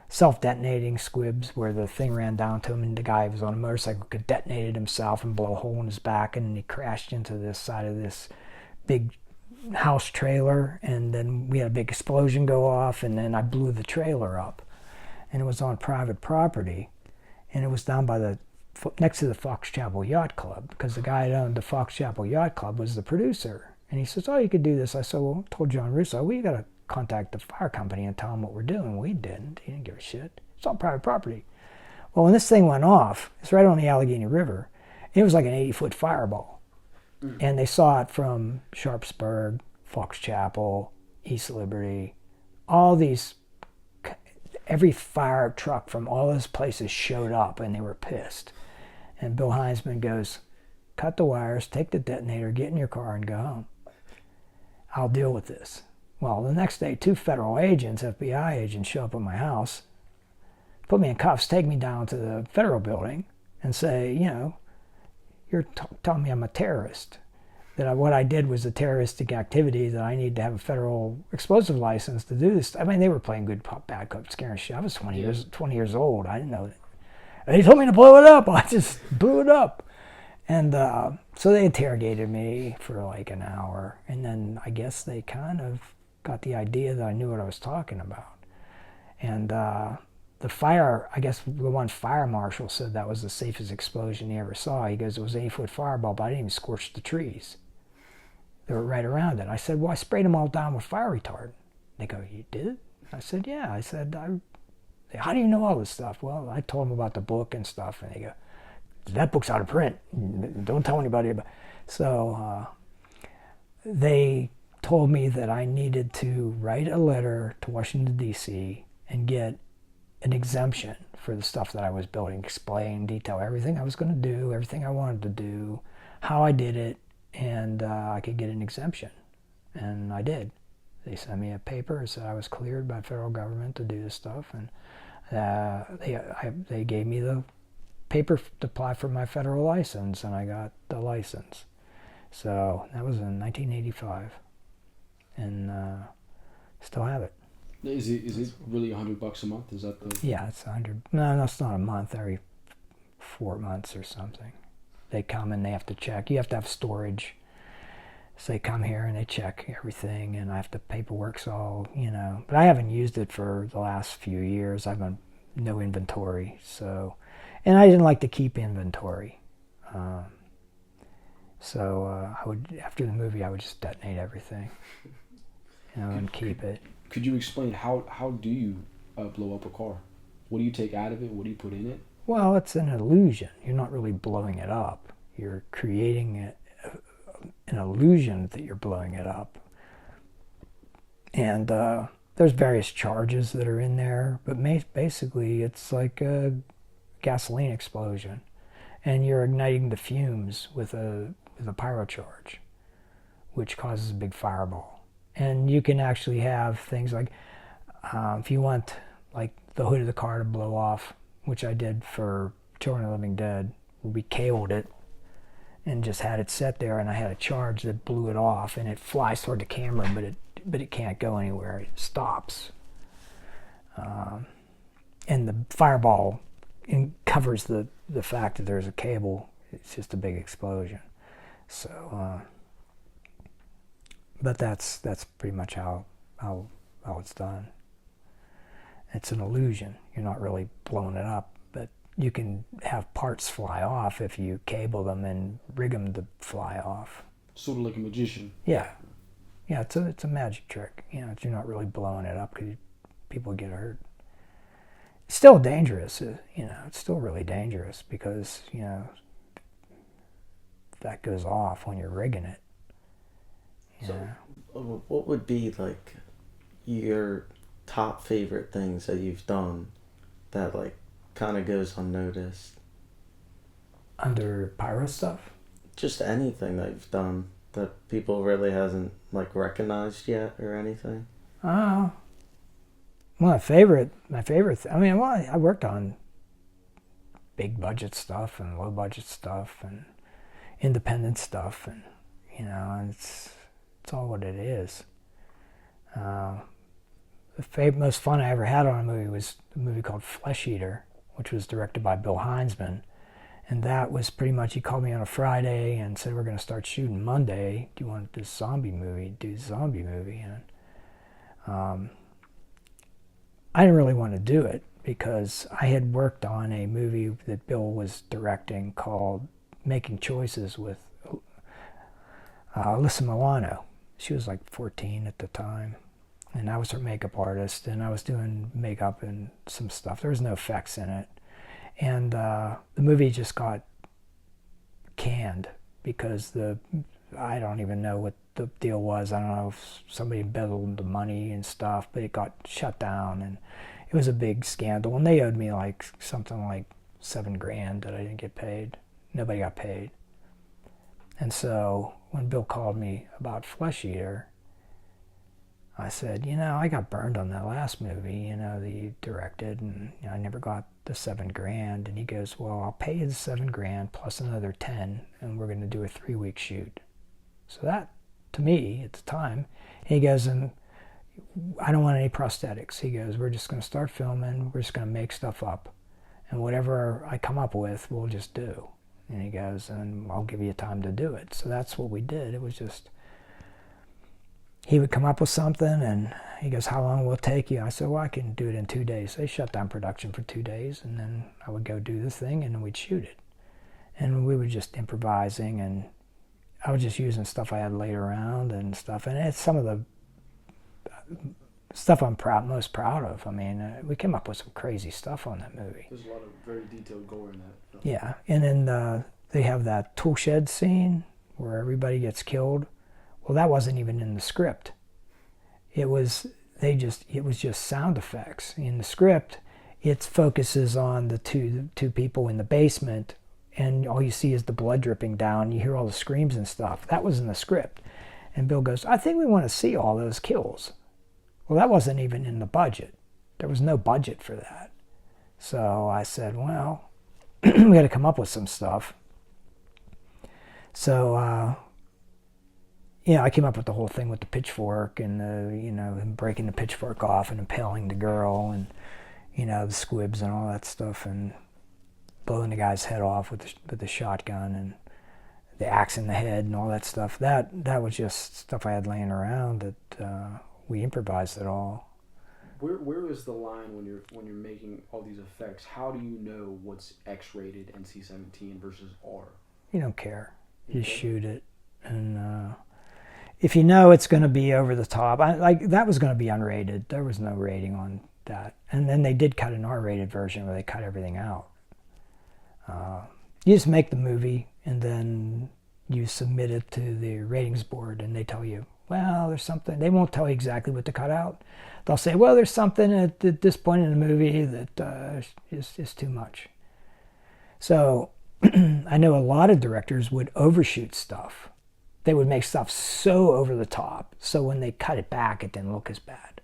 self-detonating squibs where the thing ran down to him, and the guy who was on a motorcycle could detonate it himself and blow a hole in his back, and he crashed into this side of this big house trailer, and then we had a big explosion go off, and then I blew the trailer up, and it was on private property, and it was down by next to the Fox Chapel Yacht Club, because the guy that owned the Fox Chapel Yacht Club was the producer. And he says, oh, you could do this. I said, well, I told John Russo, we got to contact the fire company and tell them what we're doing. We didn't. He didn't give a shit. It's on private property. Well, when this thing went off, it's right on the Allegheny River. It was like an 80-foot fireball. And they saw it from Sharpsburg, Fox Chapel, East Liberty, all these, every fire truck from all those places showed up, and they were pissed. And Bill Heinzman goes, cut the wires, take the detonator, get in your car, and go home. I'll deal with this. Well, the next day, 2 federal agents, FBI agents, show up at my house, put me in cuffs, take me down to the federal building, and say, you're telling me I'm a terrorist. That what I did was a terroristic activity, that I need to have a federal explosive license to do this. I mean, they were playing good cop, bad cop, scaring shit. I was 20 years old. I didn't know that. They told me to blow it up. I just blew it up. And so they interrogated me for like an hour. And then I guess they kind of got the idea that I knew what I was talking about. And the fire, I guess the one fire marshal said that was the safest explosion he ever saw. He goes, it was an 8-foot fireball, but I didn't even scorch the trees. They were right around it. I said, well, I sprayed them all down with fire retardant. They go, you did? I said, yeah. I said, how do you know all this stuff? Well, I told them about the book and stuff, and they go, that book's out of print. Don't tell anybody about it. So they told me that I needed to write a letter to Washington, D.C. and get an exemption for the stuff that I was building, explain, detail everything I was going to do, everything I wanted to do, how I did it, and I could get an exemption. And I did. They sent me a paper that said I was cleared by federal government to do this stuff, and they gave me the paper to apply for my federal license, and I got the license. So that was in 1985, and still have it. Is it really $100 a month? Is that the? Yeah, it's 100. No, it's not a month. Every 4 months or something, they come and they have to check. You have to have storage. So they come here and they check everything, and I have to paperwork's all, But I haven't used it for the last few years. I've been no inventory, so, and I didn't like to keep inventory. So I would, after the movie, I would just detonate everything, and keep it. Could you explain how do you blow up a car? What do you take out of it? What do you put in it? Well, it's an illusion. You're not really blowing it up. You're creating an illusion that you're blowing it up. And there's various charges that are in there, but basically it's like a gasoline explosion, and you're igniting the fumes with a pyro charge, which causes a big fireball. And you can actually have things like, if you want like the hood of the car to blow off, which I did for Children of the Living Dead, we cabled it and just had it set there, and I had a charge that blew it off, and it flies toward the camera, but it can't go anywhere. It stops, and the fireball covers the fact that there's a cable. It's just a big explosion. So, but that's pretty much how it's done. It's an illusion. You're not really blowing it up, but you can have parts fly off if you cable them and rig them to fly off. Sort of like a magician. Yeah, it's a magic trick. You're not really blowing it up because people get hurt. It's still dangerous. It's still really dangerous because that goes off when you're rigging it. So, what would be like your top favorite things that you've done that like kind of goes unnoticed? Under pyro stuff? Just anything that you've done that people really hasn't like recognized yet or anything. Well, my favorite. I worked on big budget stuff and low budget stuff and independent stuff, and and it's all what it is. The most fun I ever had on a movie was a movie called Flesh Eater, which was directed by Bill Heinzman. And that was pretty much, he called me on a Friday and said, we're going to start shooting Monday. Do you want this zombie movie? Do the zombie movie. And I didn't really want to do it because I had worked on a movie that Bill was directing called Making Choices with Alyssa Milano. She was like 14 at the time. And I was her makeup artist, and I was doing makeup and some stuff. There was no effects in it. And the movie just got canned because I don't even know what the deal was. I don't know if somebody embezzled the money and stuff, but it got shut down, and it was a big scandal. And they owed me like something like $7,000 that I didn't get paid. Nobody got paid. And so when Bill called me about Flesh Eater, I said, I got burned on that last movie, that you directed, and I never got the $7,000. And he goes, well, I'll pay you the $7,000 plus another 10, and we're going to do a 3-week shoot. So that, to me, at the time, he goes, and I don't want any prosthetics. He goes, we're just going to start filming. We're just going to make stuff up. And whatever I come up with, we'll just do. And he goes, and I'll give you time to do it. So that's what we did. It was just... He would come up with something, and he goes, how long will it take you? I said, well, I can do it in 2 days. They shut down production for 2 days, and then I would go do the thing, and then we'd shoot it. And we were just improvising, and I was just using stuff I had laid around and stuff. And it's some of the stuff I'm most proud of. I mean, we came up with some crazy stuff on that movie. There's a lot of very detailed gore in that film. Yeah, and then they have that tool shed scene where everybody gets killed. Well, that wasn't even in the script. It was just sound effects. In the script, it focuses on the two people in the basement, and all you see is the blood dripping down. You hear all the screams and stuff. That was in the script. And Bill goes, I think we want to see all those kills. Well, that wasn't even in the budget. There was no budget for that. So I said, well, we got to come up with some stuff. So, I came up with the whole thing with the pitchfork and, him breaking the pitchfork off and impaling the girl and, the squibs and all that stuff and blowing the guy's head off with the shotgun and the axe in the head and all that stuff. That was just stuff I had laying around that we improvised it all. Where is the line when you're making all these effects? How do you know what's X-rated NC-17 versus R? You don't care. You shoot it, and if you know it's going to be over the top, that was going to be unrated. There was no rating on that, and then they did cut an R-rated version where they cut everything out. You just make the movie, and then you submit it to the ratings board, and they tell you, well, there's something. They won't tell you exactly what to cut out. They'll say, well, there's something at this point in the movie that is too much. So I know a lot of directors would overshoot stuff. They would make stuff so over the top, so when they cut it back, it didn't look as bad.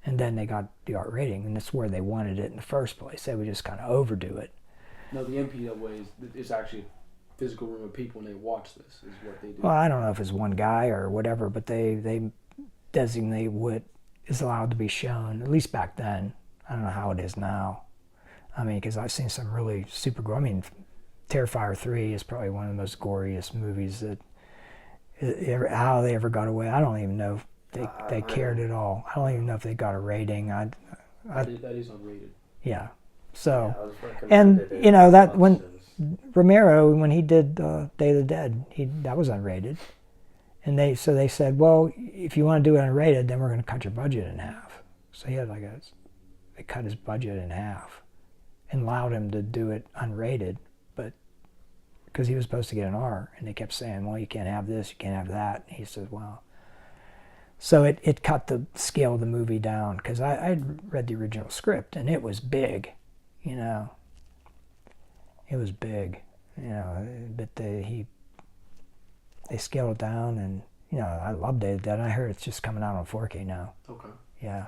And then they got the R rating, and that's where they wanted it in the first place. They would just kind of overdo it. No, the MPAA is actually a physical room of people, and they watch this, is what they do. Well, I don't know if it's one guy or whatever, but they designate what is allowed to be shown, at least back then. I don't know how it is now. I mean, because I've seen some really super gore. I mean, Terrifier 3 is probably one of the most goriest movies that how they ever got away. I don't even know if they cared at all. I don't even know if they got a rating. That is unrated. Yeah. So, Yeah, and that when Romero, when he did Day of the Dead, that was unrated, and they said, well, if you want to do it unrated, then we're going to cut your budget in half. So he had they cut his budget in half, and allowed him to do it unrated, but because he was supposed to get an R, and they kept saying, well, you can't have this, you can't have that. And he said, well. So it cut the scale of the movie down, because I had read the original script, and it was big. It was big, but they scaled it down, and I love Day of the Dead. I heard it's just coming out on 4K now. Okay. Yeah,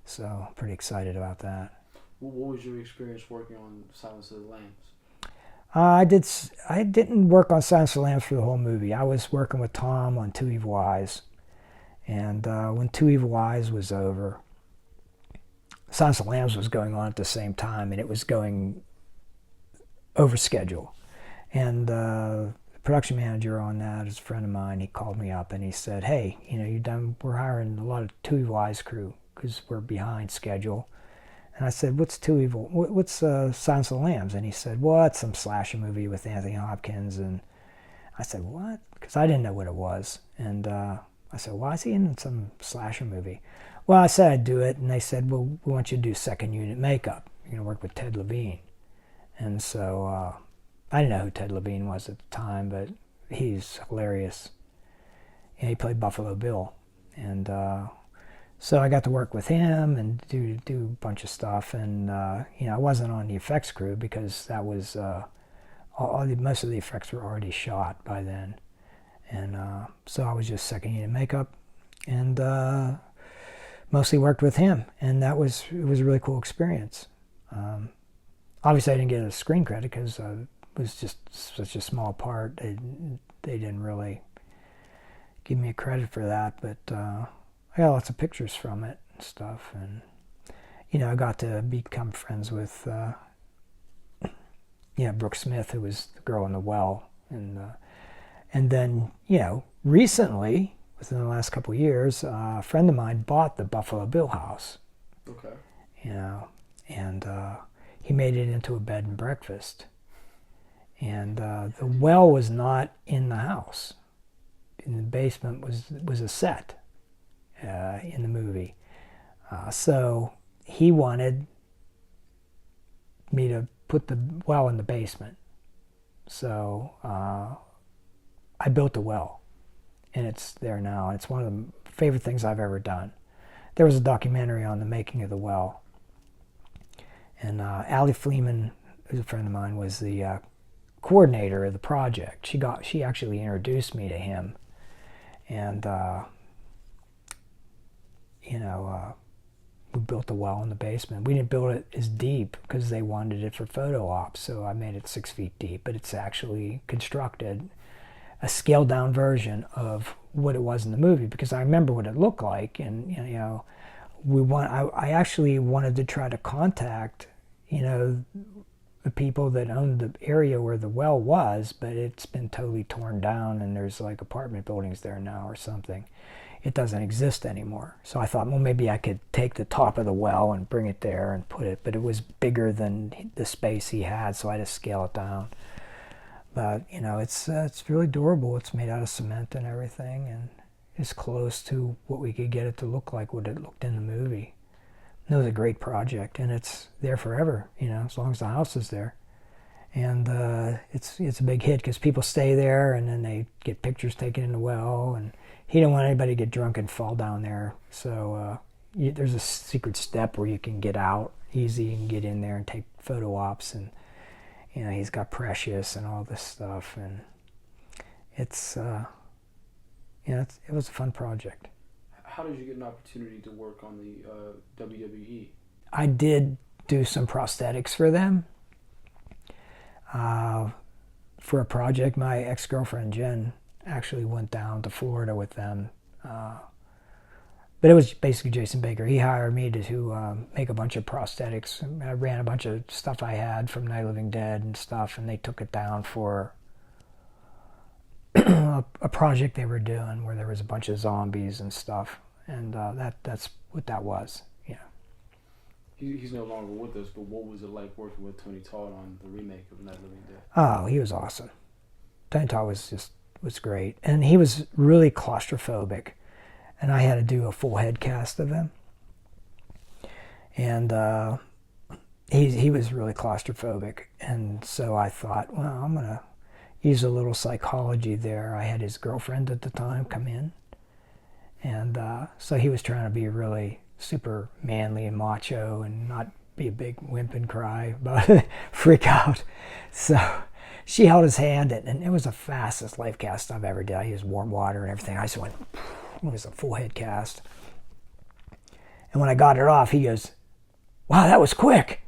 so pretty excited about that. What was your experience working on Silence of the Lambs? I didn't work on Silence of the Lambs for the whole movie. I was working with Tom on Two Evil Eyes, and when Two Evil Eyes was over, Silence of the Lambs was going on at the same time, and it was going over schedule. And the production manager on that is a friend of mine. He called me up and he said, hey, we're hiring a lot of Two Evil Eyes crew because we're behind schedule. And I said, what's Silence of the Lambs? And he said, well, it's some slasher movie with Anthony Hopkins. And I said, what? Because I didn't know what it was. And I said, why is he in some slasher movie? Well, I said I'd do it, and they said, well, we want you to do second unit makeup. You're going to work with Ted Levine. And so I didn't know who Ted Levine was at the time, but he's hilarious. And he played Buffalo Bill. And so I got to work with him and do a bunch of stuff. And, I wasn't on the effects crew because that was, most of the effects were already shot by then. And so I was just second unit makeup and mostly worked with him. And it was a really cool experience. Obviously I didn't get a screen credit because it was just such a small part. They didn't really give me a credit for that, but I got lots of pictures from it and stuff. And, I got to become friends with, Brooke Smith, who was the girl in the well. And then, recently, within the last couple of years, a friend of mine bought the Buffalo Bill house. Okay. And he made it into a bed and breakfast. And the well was not in the house. In the basement was a set in the movie. So he wanted me to put the well in the basement. So I built the well, and it's there now. It's one of the favorite things I've ever done. There was a documentary on the making of the well, and Allie Fleeman, who's a friend of mine, was the coordinator of the project. She actually introduced me to him, and we built the well in the basement. We didn't build it as deep because they wanted it for photo ops, so I made it 6 feet deep, but it's actually constructed a scaled down version of what it was in the movie, because I remember what it looked like. And I actually wanted to try to contact the people that owned the area where the well was, but it's been totally torn down and there's like apartment buildings there now or something. It doesn't exist anymore. So I thought, well, maybe I could take the top of the well and bring it there and put it, but it was bigger than the space he had, so I had to scale it down. But it's really durable. It's made out of cement and everything, and it's close to what we could get it to look like what it looked in the movie. It was a great project, and it's there forever, as long as the house is there. And it's a big hit because people stay there, and then they get pictures taken in the well, and he didn't want anybody to get drunk and fall down there. So there's a secret step where you can get out easy and get in there and take photo ops, and he's got Precious and all this stuff, and it's it was a fun project. How did you get an opportunity to work on the WWE? I did do some prosthetics for them. For a project, my ex-girlfriend Jen actually went down to Florida with them. But it was basically Jason Baker. He hired me to make a bunch of prosthetics. I ran a bunch of stuff I had from Night of the Living Dead and stuff, and they took it down for a project they were doing where there was a bunch of zombies and stuff. And that's what that was. He's no longer with us, but what was it like working with Tony Todd on the remake of Night of the Living Dead? Oh, he was awesome. Tony Todd was great. And he was really claustrophobic. And I had to do a full head cast of him. And he was really claustrophobic. And so I thought, well, I'm going to use a little psychology there. I had his girlfriend at the time come in. And so he was trying to be really super manly and macho and not be a big wimp and cry about it, freak out. So she held his hand, and it was the fastest life cast I've ever did. I used warm water and everything. I just went, it was a full head cast. And when I got it off, he goes, wow, that was quick.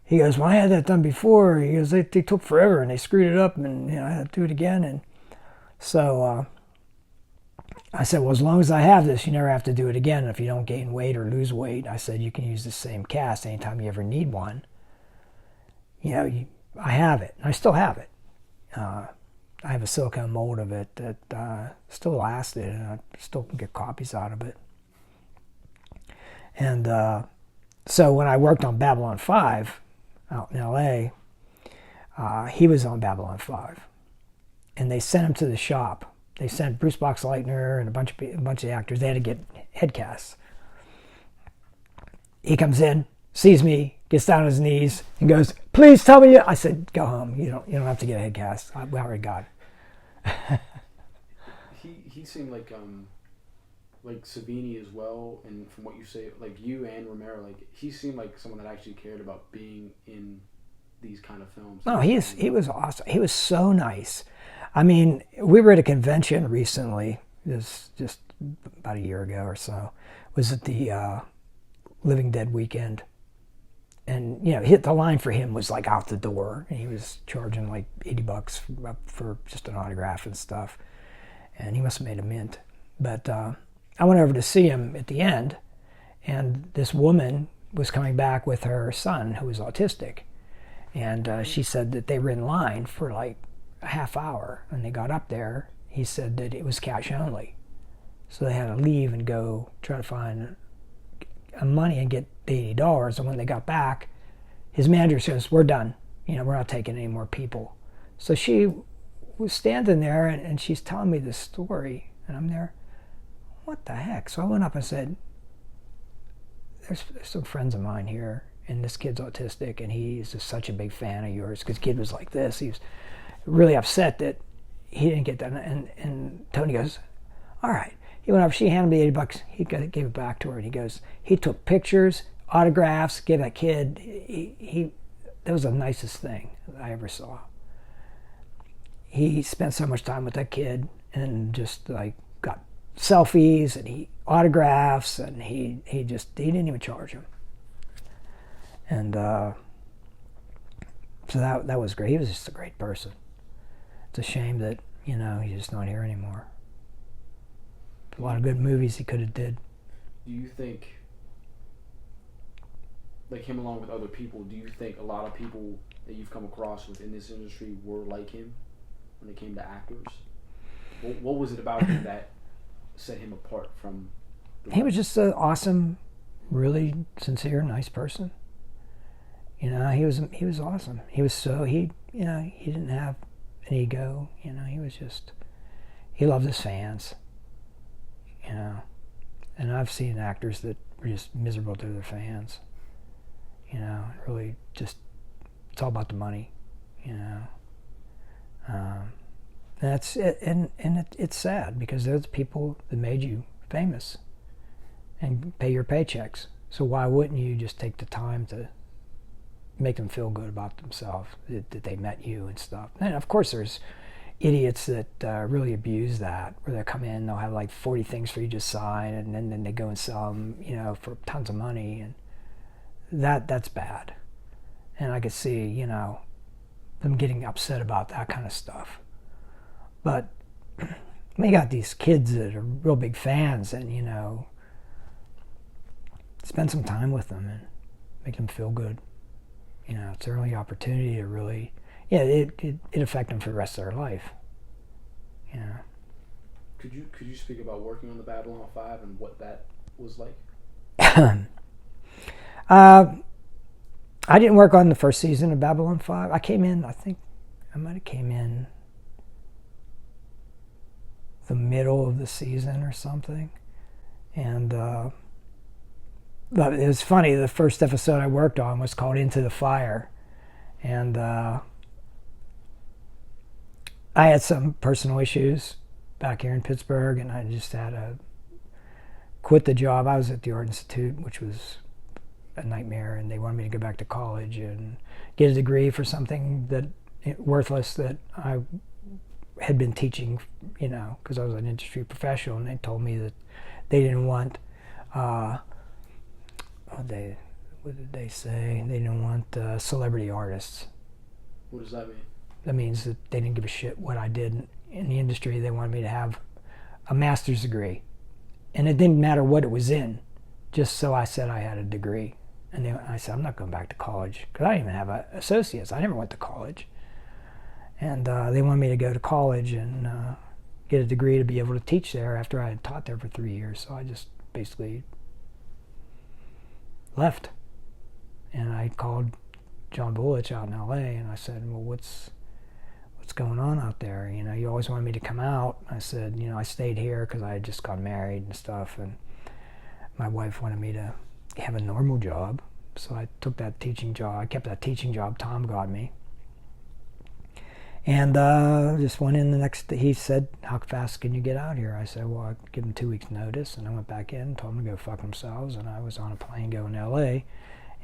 He goes, well, I had that done before. He goes, they took forever and they screwed it up, and I had to do it again. And so I said, well, as long as I have this, you never have to do it again. And if you don't gain weight or lose weight, I said, you can use the same cast anytime you ever need one. I have it. I still have it. I have a silicone mold of it that still lasted, and I still can get copies out of it. And so when I worked on Babylon 5 out in L.A., he was on Babylon 5. And they sent him to the shop. They sent Bruce Boxleitner and a bunch of actors. They had to get head casts. He comes in, sees me, gets down on his knees, and goes, "Please tell me." I said, "Go home. You don't have to get a head cast. We already got it." He seemed like Savini as well, and from what you say, like you and Romero, like he seemed like someone that actually cared about being in these kind of films. No, he was awesome. He was so nice. I mean, we were at a convention recently, this just about a year ago or so. It was at the Living Dead weekend. And, hit the line for him was like out the door. And he was charging like $80 for just an autograph and stuff. And he must have made a mint. But I went over to see him at the end, and this woman was coming back with her son who was autistic. And she said that they were in line for like a half hour, and they got up there. He said that it was cash only, so they had to leave and go try to find money and get the $80. And when they got back, his manager says, "We're done. We're not taking any more people." So she was standing there, and she's telling me this story, and I'm there, what the heck? So I went up and said, there's some friends of mine here, and this kid's autistic, and he's just such a big fan of yours, because the kid was like this. He was really upset that he didn't get that. And Tony goes, all right. He went up, she handed me $80. He gave it back to her, and he goes, he took pictures, autographs, gave that kid. That was the nicest thing I ever saw. He spent so much time with that kid, and just like got selfies and autographs, and he didn't even charge him. And so that was great. He was just a great person. It's a shame that, he's just not here anymore. A lot of good movies he could have did. Do you think, like him along with other people, do you think a lot of people that you've come across within this industry were like him when it came to actors? What was it about him that set him apart from He was just an awesome, really sincere, nice person. He was awesome. He was he didn't have an ego. He was just, he loved his fans. And I've seen actors that were just miserable to their fans. Really just, it's all about the money. That's it, and it's sad, because those people that made you famous and pay your paychecks. So why wouldn't you just take the time to make them feel good about themselves, that they met you and stuff? And of course there's idiots that really abuse that, where they come in, they'll have like 40 things for you to sign, and then they go and sell them, for tons of money, and that's bad. And I could see, them getting upset about that kind of stuff. But we got these kids that are real big fans, and spend some time with them and make them feel good. It's their only opportunity to really, it affect them for the rest of their life. Could you speak about working on the Babylon 5 and what that was like? I didn't work on the first season of Babylon 5. I came in, I think I might have came in the middle of the season or something. And but it was funny, the first episode I worked on was called Into the Fire. And I had some personal issues back here in Pittsburgh, and I just had to quit the job. I was at the Art Institute, which was a nightmare, and they wanted me to go back to college and get a degree for something that worthless that I had been teaching, because I was an industry professional, and they told me that they didn't want what did they say? They didn't want celebrity artists. What does that mean? That means that they didn't give a shit what I did in the industry. They wanted me to have a master's degree. And it didn't matter what it was in, just so I said I had a degree. And I said, I'm not going back to college, because I didn't even have associates. I never went to college. And they wanted me to go to college and get a degree to be able to teach there after I had taught there for 3 years. So I just basically left. And I called John Bullich out in LA, and I said, well, what's going on out there? You always wanted me to come out. I said, I stayed here because I had just got married and stuff, and my wife wanted me to have a normal job. So I took that teaching job. I kept that teaching job Tom got me. And just went in the next day. He said, how fast can you get out here? I said, well, I'll give them 2 weeks notice. And I went back in, told them to go fuck themselves. And I was on a plane going to LA.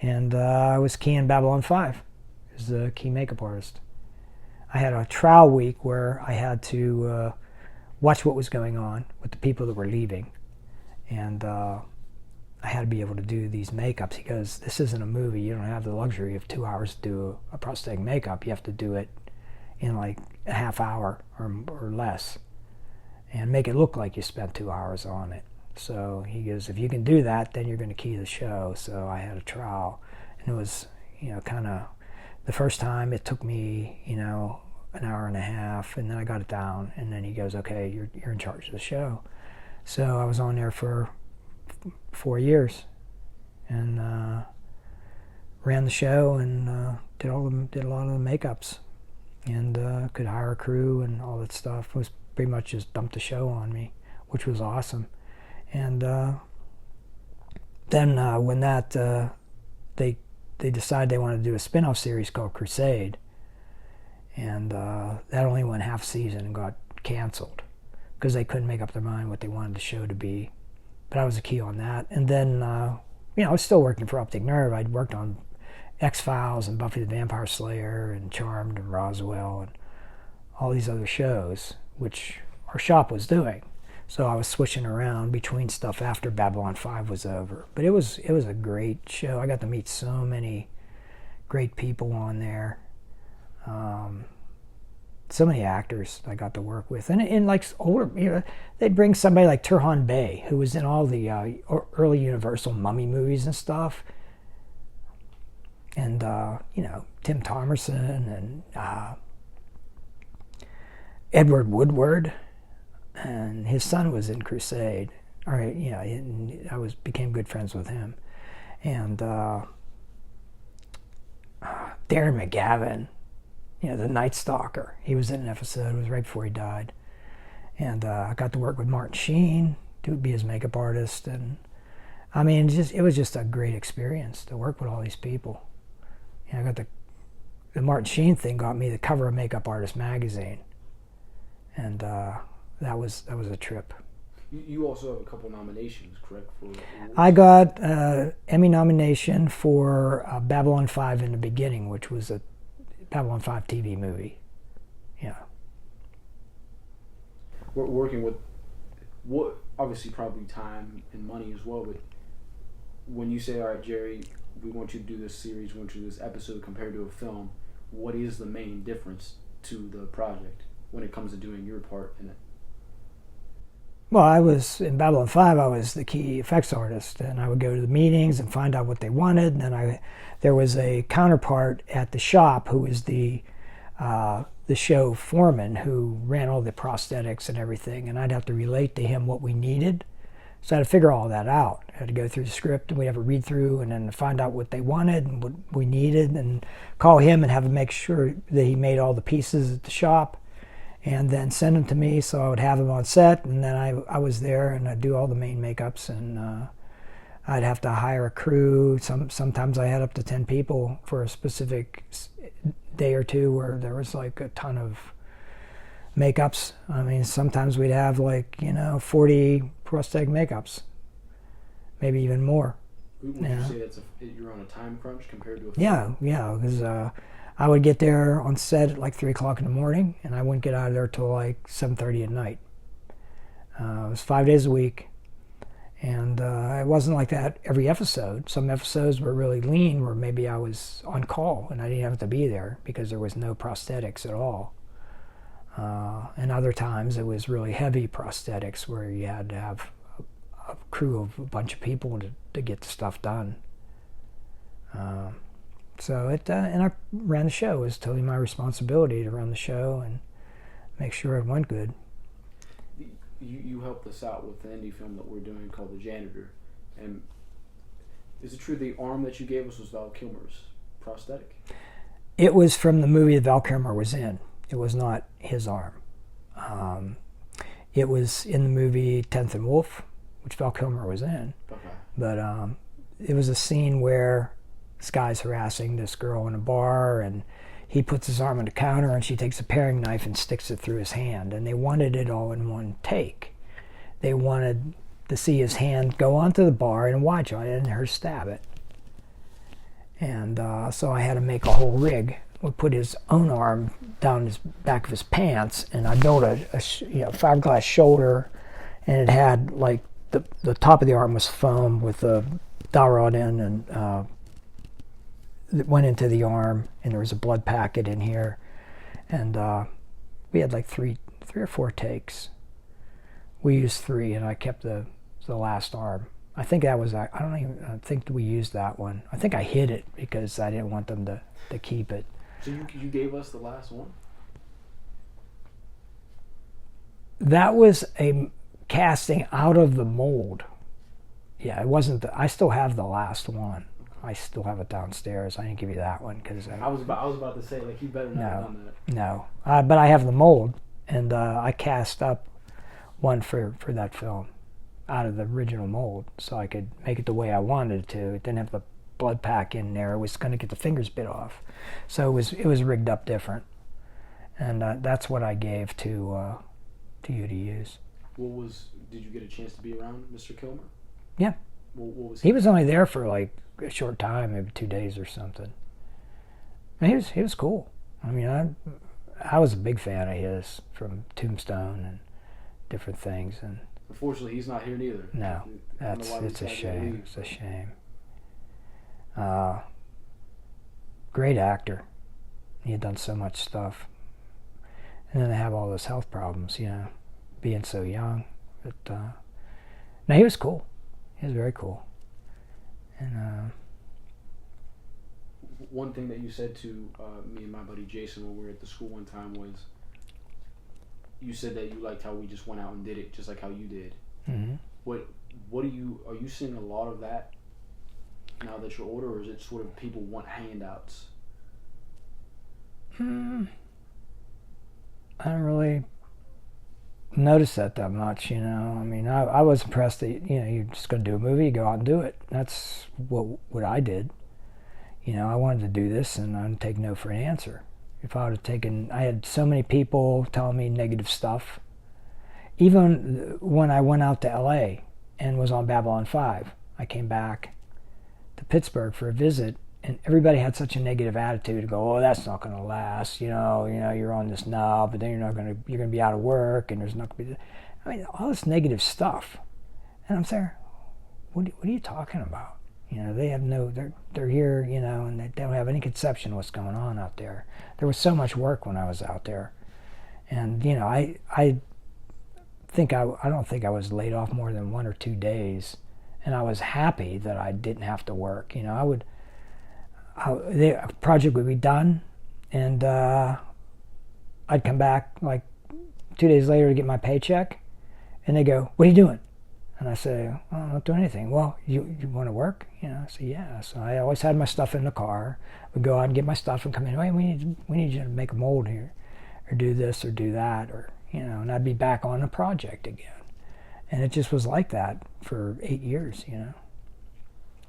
And I was keying Babylon 5 as the key makeup artist. I had a trial week where I had to watch what was going on with the people that were leaving. And I had to be able to do these makeups. He goes, this isn't a movie. You don't have the luxury of 2 hours to do a prosthetic makeup. You have to do it in like a half hour or less, and make it look like you spent 2 hours on it. So he goes, if you can do that, then you're going to key the show. So I had a trial, and it was, kind of, the first time it took me, an hour and a half, and then I got it down, and then he goes, okay, you're in charge of the show. So I was on there for 4 years, and ran the show, and did a lot of the makeups, and could hire a crew and all that stuff. It was pretty much just dumped the show on me, which was awesome. And then when that they decided they wanted to do a spin-off series called Crusade, and that only went half season and got canceled because they couldn't make up their mind what they wanted the show to be. But I was a key on that. And then I was still working for Optic Nerve. I'd worked on X-Files and Buffy the Vampire Slayer and Charmed and Roswell and all these other shows, which our shop was doing. So I was switching around between stuff after Babylon 5 was over. But it was a great show. I got to meet so many great people on there. So many actors I got to work with. And like older, they'd bring somebody like Turhan Bey, who was in all the early Universal Mummy movies and stuff. And, Tim Thomerson and Edward Woodward. And his son was in Crusade. All right, I became good friends with him. And Darren McGavin, the Night Stalker. He was in an episode. It was right before he died. And I got to work with Martin Sheen to be his makeup artist. And I mean, it was just a great experience to work with all these people. I got the Martin Sheen thing got me the cover of Makeup Artist magazine. And that was a trip. You also have a couple nominations, correct? For awards? I got Emmy nomination for Babylon 5 in the Beginning, which was a Babylon 5 TV movie. Yeah. We're working with what obviously probably time and money as well. But when you say, "All right, Jerry, we want you to do this series, we want you to do this episode," compared to a film, what is the main difference to the project when it comes to doing your part in it? Well, I was in Babylon 5. I was the key effects artist, and I would go to the meetings and find out what they wanted. And then there was a counterpart at the shop who was the show foreman who ran all the prosthetics and everything, and I'd have to relate to him what we needed. So I had to figure all that out. I had to go through the script, and we'd have a read through, and then find out what they wanted and what we needed, and call him and have him make sure that he made all the pieces at the shop, and then send them to me so I would have them on set. And then I was there, and I'd do all the main makeups, and I'd have to hire a crew. Sometimes I had up to 10 people for a specific day or two where there was like a ton of makeups. I mean, sometimes we'd have 40 prosthetic makeups, maybe even more. Would you say you're on a time crunch compared to a film? Yeah, because I would get there on set at like 3 o'clock in the morning, and I wouldn't get out of there till like 7:30 at night. It was 5 days a week, and it wasn't like that every episode. Some episodes were really lean, where maybe I was on call and I didn't have to be there because there was no prosthetics at all. And other times it was really heavy prosthetics where you had to have a crew of a bunch of people to get the stuff done. And I ran the show. It was totally my responsibility to run the show and make sure it went good. You helped us out with the indie film that we're doing called The Janitor. And is it true the arm that you gave us was Val Kilmer's prosthetic? It was from the movie that Val Kilmer was in. It was not his arm. It was in the movie 10th and Wolf, which Val Kilmer was in. Okay. But it was a scene where this guy's harassing this girl in a bar, and he puts his arm on the counter, and she takes a paring knife and sticks it through his hand. And they wanted it all in one take. They wanted to see his hand go onto the bar and watch on it and her stab it. And so I had to make a whole rig. We put his own arm down his back of his pants, and I built a fiberglass shoulder, and it had like the top of the arm was foam with a dowel rod in, and it went into the arm, and there was a blood packet in here, and we had like three or four takes. We used 3, and I kept the last arm. I think that was, I don't even think we used that one. I think I hid it because I didn't want them to keep it. So you gave us the last one? That was a casting out of the mold. Yeah, it wasn't. I still have the last one. I still have it downstairs. I didn't give you that one because I was about to say, like, you better not have done that. No, but I have the mold, and I cast up one for that film. out of the original mold, so I could make it the way I wanted it to. It didn't have the blood pack in there. It was going to get the fingers bit off, so it was rigged up different, and that's what I gave to you to use. Did you get a chance to be around Mr. Kilmer? Yeah. What was he was only there for like a short time, maybe 2 days or something. And he was cool. I mean, I was a big fan of his from Tombstone and different things. And unfortunately, he's not here neither. No, it's a shame. It's a shame. Great actor. He had done so much stuff, and then they have all those health problems. Being so young. But no, he was cool. He was very cool. And one thing that you said to me and my buddy Jason when we were at the school one time was, you said that you liked how we just went out and did it, just like how you did. Mm-hmm. Are you seeing a lot of that now that you're older, or is it sort of people want handouts? I don't really notice that much, I mean, I was impressed that, you're just going to do a movie, you go out and do it. That's what I did. I wanted to do this, and I didn't take no for an answer. If I would have taken, I had so many people telling me negative stuff. Even when I went out to LA and was on Babylon 5, I came back to Pittsburgh for a visit, and everybody had such a negative attitude to go, oh, that's not going to last, you're on this knob, but then you're going to be out of work, and there's not going to be, I mean, all this negative stuff. And I'm saying, what are you talking about? They have they're here, and they don't have any conception of what's going on out there. There was so much work when I was out there. And, I don't think I was laid off more than 1 or 2 days. And I was happy that I didn't have to work. The project would be done, and I'd come back like 2 days later to get my paycheck, and they go, what are you doing? And I say, well, I'm not doing anything. Well, you want to work? I say, yeah. So I always had my stuff in the car. We'd go out and get my stuff and come in. Hey, we need you to make a mold here, or do this or do that, or and I'd be back on the project again. And it just was like that for 8 years,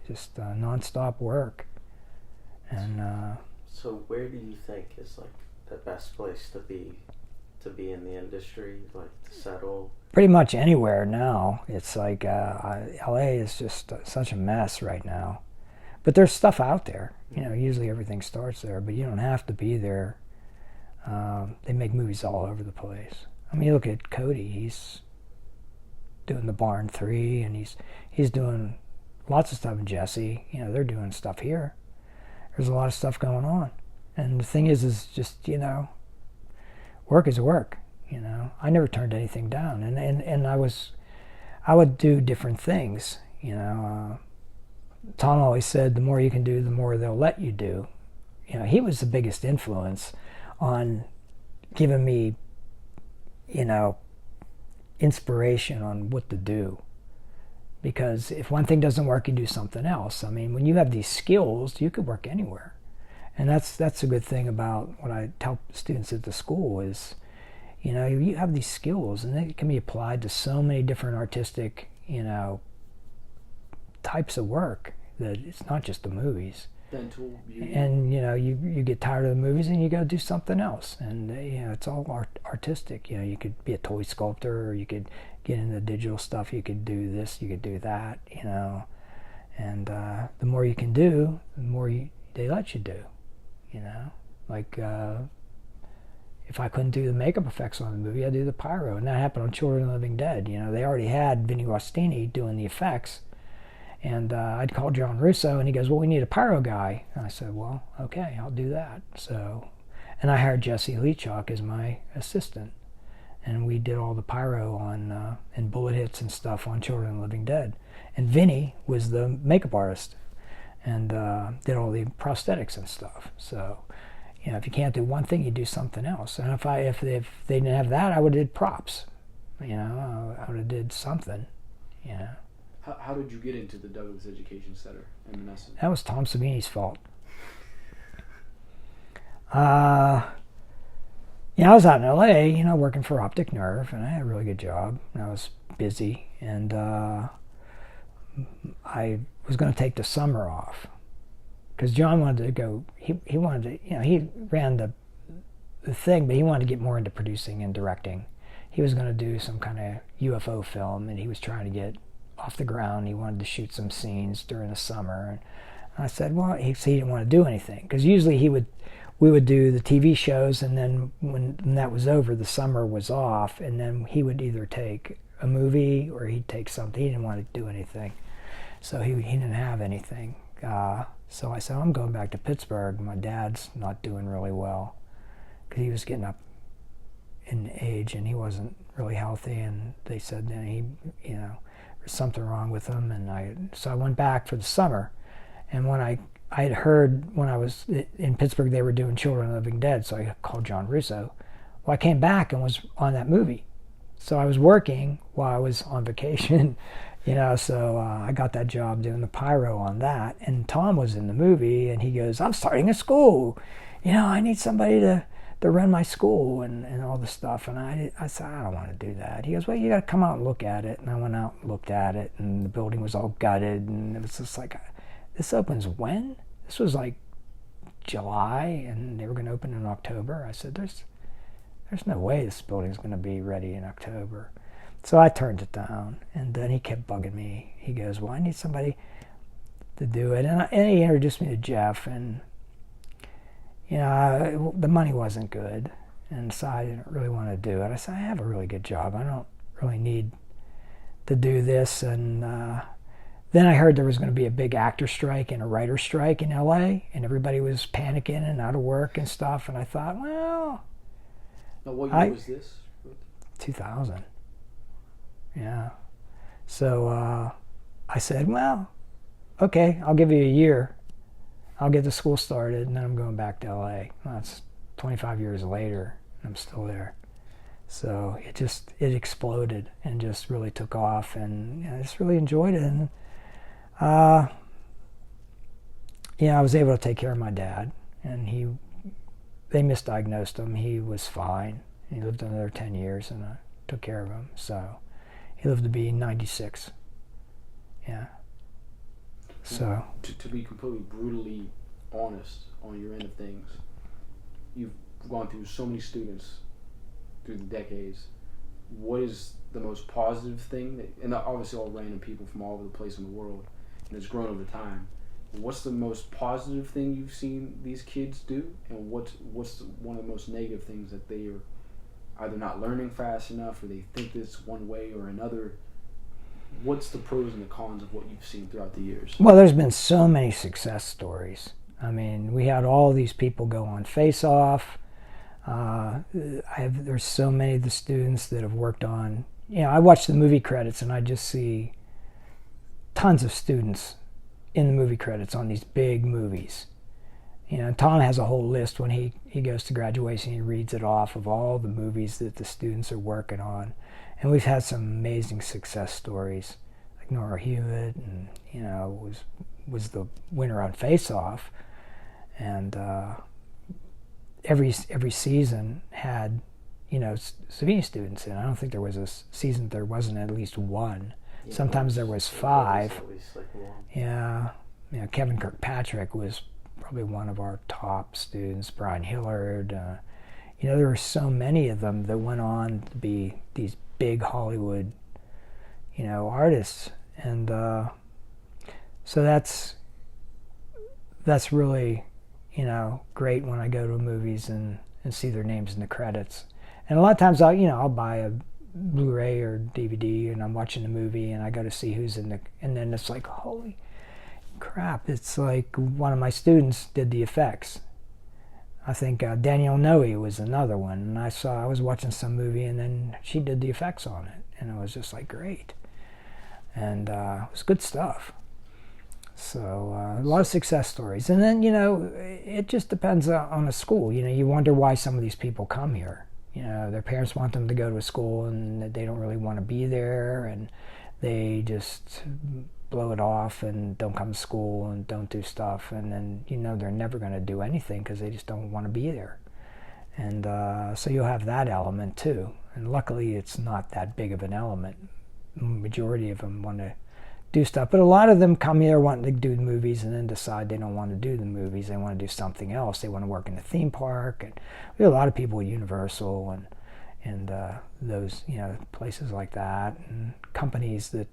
just nonstop work. And so where do you think is like the best place to be in the industry, like to settle? Pretty much anywhere now. It's like LA is just such a mess right now. But there's stuff out there. Usually everything starts there, but you don't have to be there. They make movies all over the place. I mean, you look at Cody. He's doing The Barn 3, and he's doing lots of stuff in Jesse. They're doing stuff here. There's a lot of stuff going on. And the thing is just, work is work. I never turned anything down, and I would do different things. Tom always said, the more you can do, the more they'll let you do. He was the biggest influence on giving me, inspiration on what to do. Because if one thing doesn't work, you do something else. I mean, when you have these skills, you could work anywhere. And that's a good thing about what I tell students at the school is, you have these skills, and they can be applied to so many different artistic, types of work, that it's not just the movies. Dental, beauty. And, you get tired of the movies and you go do something else. And, it's all artistic. You could be a toy sculptor, or you could get into digital stuff. You could do this, you could do that, And the more you can do, the more they let you do, Like, if I couldn't do the makeup effects on the movie, I'd do the pyro. And that happened on Children of the Living Dead. They already had Vinnie Rostini doing the effects. And I'd call John Russo, and he goes, well, we need a pyro guy. And I said, well, okay, I'll do that. So, and I hired Jesse Leachock as my assistant. And we did all the pyro on and bullet hits and stuff on Children of the Living Dead. And Vinnie was the makeup artist and did all the prosthetics and stuff. So, if you can't do one thing, you do something else. And if they didn't have that, I would have did props. I would have did something. How did you get into the Douglas Education Center in Menneson? That was Tom Savini's fault. I was out in LA, working for Optic Nerve, and I had a really good job, and I was busy, and I was going to take the summer off because John wanted to go. He wanted to, he ran the thing, but he wanted to get more into producing and directing. He was going to do some kind of UFO film, and he was trying to get off the ground. He wanted to shoot some scenes during the summer, and I said, well, he didn't want to do anything because usually we would do the TV shows, and then when that was over, the summer was off, and then he would either take a movie or he'd take something. He didn't want to do anything, so he didn't have anything. So I said, I'm going back to Pittsburgh. My dad's not doing really well because he was getting up in age and he wasn't really healthy, and they said that there's something wrong with him, and so I went back for the summer, and when I had heard when I was in Pittsburgh they were doing Children of the Living Dead, so I called John Russo. Well, I came back and was on that movie, so I was working while I was on vacation, so I got that job doing the pyro on that, and Tom was in the movie, and he goes, I'm starting a school, I need somebody to run my school and all this stuff, and I said, I don't want to do that. He goes, well, you got to come out and look at it, and I went out and looked at it, and the building was all gutted, and it was just like, this opens when? This was like July, and they were going to open in October. I said, there's no way this building's going to be ready in October. So I turned it down, and then he kept bugging me. He goes, well, I need somebody to do it, and he introduced me to Jeff, and the money wasn't good, and so I didn't really want to do it. I said, I have a really good job. I don't really need to do this, and then I heard there was going to be a big actor strike and a writer strike in LA, and everybody was panicking and out of work and stuff, and I thought, well... Now, what year was this? 2000. Yeah. So I said, well, okay, I'll give you a year. I'll get the school started, and then I'm going back to LA. Well, that's 25 years later, and I'm still there. So it exploded and just really took off, and I just really enjoyed it. And I was able to take care of my dad, and they misdiagnosed him. He was fine. He lived another 10 years, and I took care of him. So he lived to be 96. Yeah. So to be completely brutally honest on your end of things, you've gone through so many students through the decades. What is the most positive thing and obviously all random people from all over the place in the world, and it's grown over time. What's the most positive thing you've seen these kids do, and what's one of the most negative things that they are either not learning fast enough, or they think it's one way or another? What's the pros and the cons of what you've seen throughout the years? Well, there's been so many success stories. I mean, we had all these people go on Face Off. There's so many of the students that have worked on, I watch the movie credits and I just see tons of students in the movie credits on these big movies. Tom has a whole list when he goes to graduation. He reads it off of all the movies that the students are working on. And we've had some amazing success stories, like Nora Hewitt, and was the winner on Face Off, and every season had Savini students in. I don't think there was a season there wasn't at least one. Yeah, sometimes there was 5. Yeah, Kevin Kirkpatrick was probably one of our top students. Brian Hillard. There were so many of them that went on to be these big Hollywood, artists, and so that's really, great when I go to movies and see their names in the credits. And a lot of times I'll buy a Blu-ray or DVD and I'm watching the movie and I go to see who's in and then it's like, holy crap! It's like one of my students did the effects. I think Danielle Noe was another one, and I was watching some movie, and then she did the effects on it, and it was just like great, and it was good stuff. So a lot of success stories, and then it just depends on the school. You wonder why some of these people come here. Their parents want them to go to a school, and they don't really want to be there, and they just blow it off and don't come to school and don't do stuff, and then they're never going to do anything because they just don't want to be there. And so you'll have that element too. And luckily it's not that big of an element. Majority of them want to do stuff, but a lot of them come here wanting to do movies and then decide they don't want to do the movies. They want to do something else. They want to work in the theme park. And we have a lot of people at Universal and those, you know, places like that, and companies that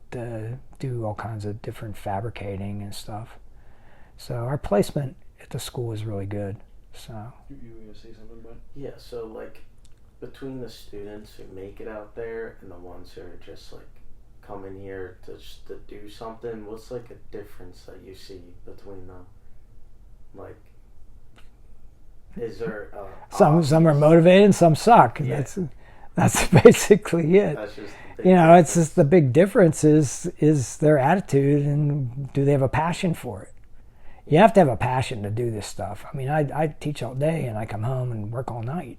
do all kinds of different fabricating and stuff. So our placement at the school is really good. So You were gonna say something, bud? Yeah, so like between the students who make it out there and the ones who are just like coming here to do something, what's like a difference that you see between them? Like, is there some are motivated and some suck. Yeah. That's basically it. That's just You know, it's just the big difference is their attitude and do they have a passion for it. You have to have a passion to do this stuff. I mean, I teach all day and I come home and work all night,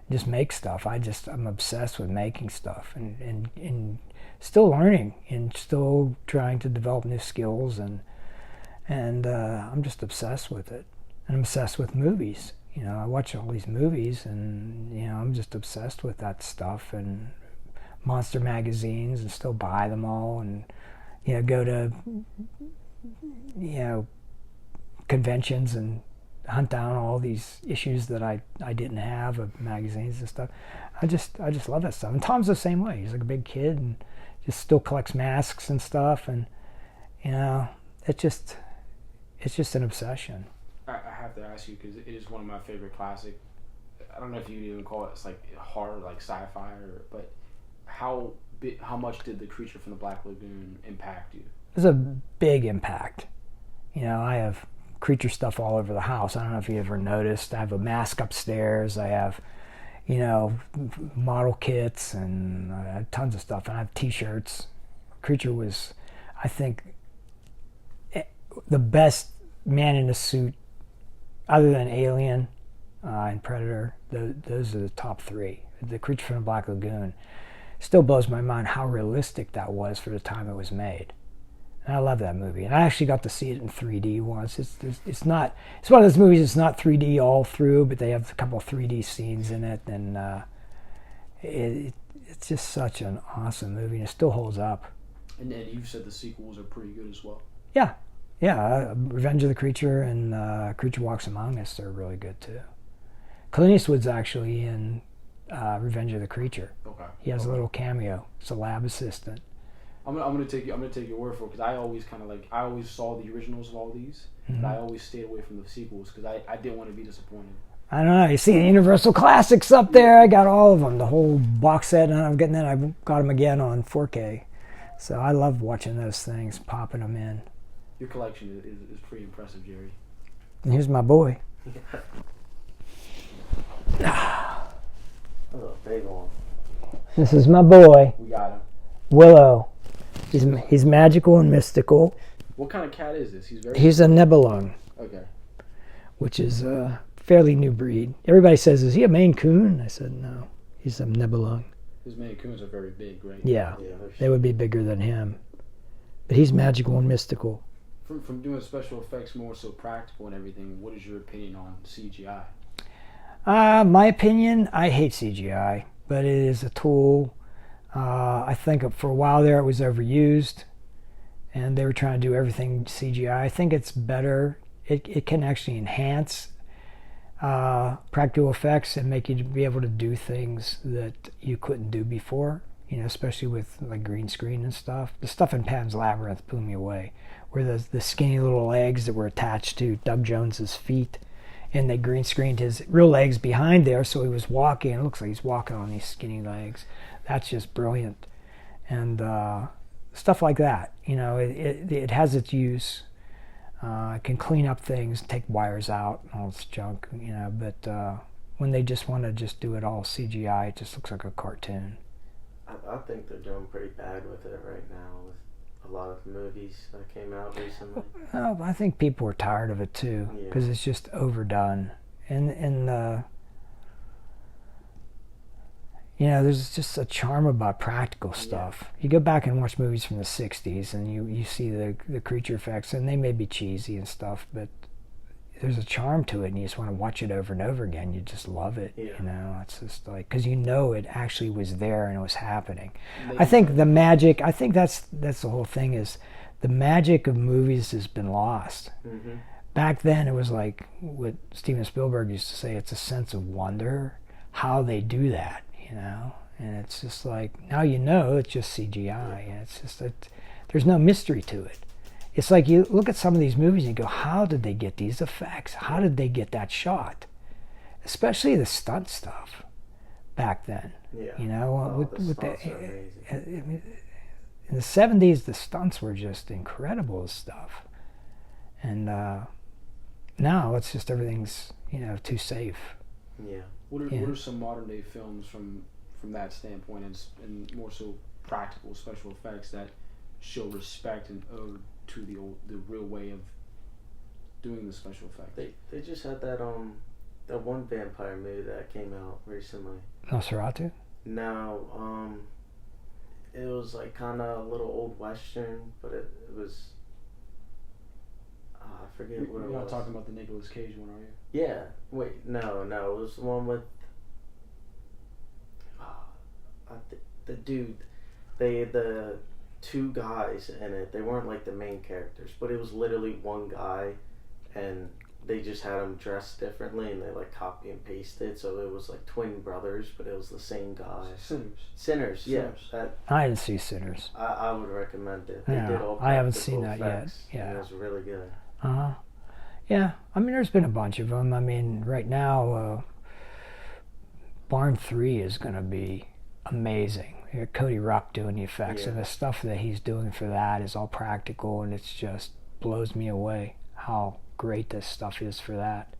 just make stuff. I'm obsessed with making stuff and still learning and still trying to develop new skills and I'm just obsessed with it. And I'm obsessed with movies. You know, I watch all these movies and, you know, I'm just obsessed with that stuff and monster magazines and still buy them all and, you know, go to, you know, conventions and hunt down all these issues that I didn't have of magazines and stuff. I just love that stuff. And Tom's the same way. He's like a big kid and just still collects masks and stuff, and you know, it's just an obsession. I have to ask you because it is one of my favorite classic. I don't know if you'd even call it, it's like horror, like sci-fi, but how much did The Creature from the Black Lagoon impact you? It's a big impact. You know, I have creature stuff all over the house. I don't know if you ever noticed. I have a mask upstairs. I have, you know, model kits and I have tons of stuff. And I have T-shirts. Creature was, I think, the best man in a suit, other than Alien and Predator. Those are the top three. The Creature from the Black Lagoon still blows my mind how realistic that was for the time it was made. And I love that movie. And I actually got to see it in 3D once. It's one of those movies that's not 3D all through, but they have a couple of 3D scenes in it, and it's just such an awesome movie, and it still holds up. And you've said the sequels are pretty good as well. Yeah. Revenge of the Creature and Creature Walks Among Us are really good too. Clint Eastwood's actually in Revenge of the Creature. Okay. He has a little cameo. It's a lab assistant. I'm gonna take your word for it because I always saw the originals of all these, but I always stayed away from the sequels because I didn't want to be disappointed. I don't know. You see the Universal Classics up there? I got all of them, the whole box set, and I'm getting that. I got them again on 4K. So I love watching those things, popping them in. Your collection is pretty impressive, Jerry. And here's my boy. Oh, big one. This is my boy, We got him. Willow. He's magical and mystical. What kind of cat is this? He's a Nebelung, Okay. which is a fairly new breed. Everybody says, is he a Maine Coon? I said, no. He's a Nebelung. His Maine Coons are very big, right? Yeah, they would be bigger than him. But he's magical and mystical. From doing special effects more so practical and everything, what is your opinion on CGI? My opinion, I hate CGI, but it is a tool. I think for a while there it was overused, and they were trying to do everything CGI. I think it's better. It can actually enhance practical effects and make you be able to do things that you couldn't do before. You know, especially with like green screen and stuff. The stuff in Pan's Labyrinth blew me away, where the skinny little legs that were attached to Doug Jones's feet, and they green screened his real legs behind there, so he was walking. It looks like he's walking on these skinny legs. That's just brilliant, and stuff like that. You know, it has its use. It can clean up things, take wires out, and all this junk. You know, but when they just want to just do it all CGI, it just looks like a cartoon. I think they're doing pretty bad with it right now with a lot of the movies that came out recently. Oh, I think people are tired of it too, because it's just overdone. And you know, there's just a charm about practical stuff. You go back and watch movies from the 60s and you see the creature effects, and they may be cheesy and stuff, but there's a charm to it, and you just want to watch it over and over again. You just love it, Yeah. you know. It's just like, because you know it actually was there and it was happening. I think the magic. I think that's the whole thing, is the magic of movies has been lost. Mm-hmm. Back then, it was like what Steven Spielberg used to say. It's a sense of wonder how they do that, you know. And it's just like, now you know it's just CGI, and it's just that there's no mystery to it. It's like you look at some of these movies and you go, how did they get these effects? How did they get that shot? Especially the stunt stuff back then. Yeah. You know, Oh, with the the stunts are amazing. in the 70s, the stunts were just incredible stuff. And now it's just everything's, you know, too safe. Yeah. What are some modern day films from that standpoint, and more so practical special effects, that show respect and ode to the real way of doing the special effects? They just had that one vampire movie that came out recently. Nosferatu? No, it was like kind of a little old western, but it was. I forget what it was. You're not talking about the Nicolas Cage one, are you? Yeah. Wait. No. It was the one with. The dude. The two guys in it. They weren't like the main characters, but it was literally one guy, and they just had them dressed differently, and they like copy and pasted. So it was like twin brothers, but it was the same guy. Sinners. Yeah. I didn't see Sinners. I would recommend it. They Yeah, did all I haven't practical seen that yet. effects, Yeah. and it was really good. Uh-huh. Yeah, I mean, there's been a bunch of them. I mean, right now, Barn 3 is going to be amazing. You got Cody Ruck doing the effects, Yeah. and the stuff that he's doing for that is all practical, and it's just blows me away how great this stuff is for that.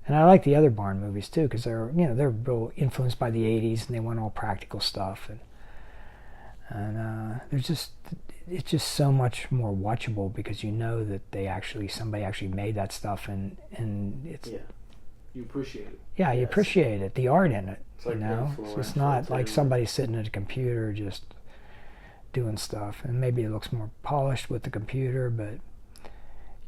And I like the other Barn movies too, because they're real influenced by the 80s, and they want all practical stuff, and there's just, it's just so much more watchable, because you know that somebody actually made that stuff, and it's you appreciate it. Yeah, you appreciate it, the art in it. It's like It's just not like somebody sitting at a computer just doing stuff. And maybe it looks more polished with the computer, but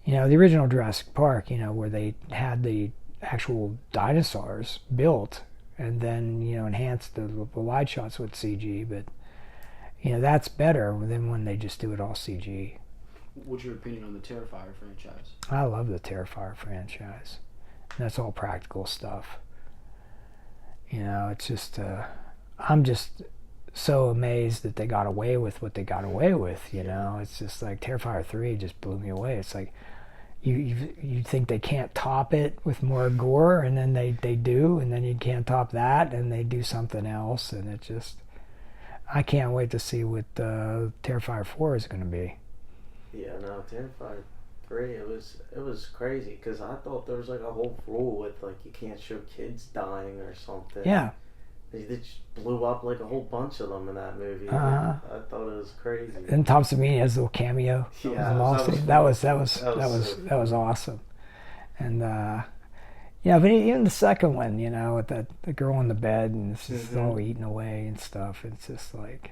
the original Jurassic Park, where they had the actual dinosaurs built and then enhanced the wide shots with CG, but that's better than when they just do it all CG. What's your opinion on the Terrifier franchise? I love the Terrifier franchise. That's all practical stuff. It's just, I'm just so amazed that they got away with what they got away with, It's just like Terrifier 3 just blew me away. It's like, you think they can't top it with more gore, and then they do, and then you can't top that, and they do something else, and it just, I can't wait to see what Terrifier 4 is going to be. Yeah, no, Terrifier 3, it was crazy, because I thought there was like a whole rule with like you can't show kids dying or something. Yeah. They just blew up like a whole bunch of them in that movie. Uh-huh. I thought it was crazy. And Tom Savini has a little cameo. Yeah, that was awesome. And but even the second one, with the girl in the bed, and it's just all eaten away and stuff. It's just like,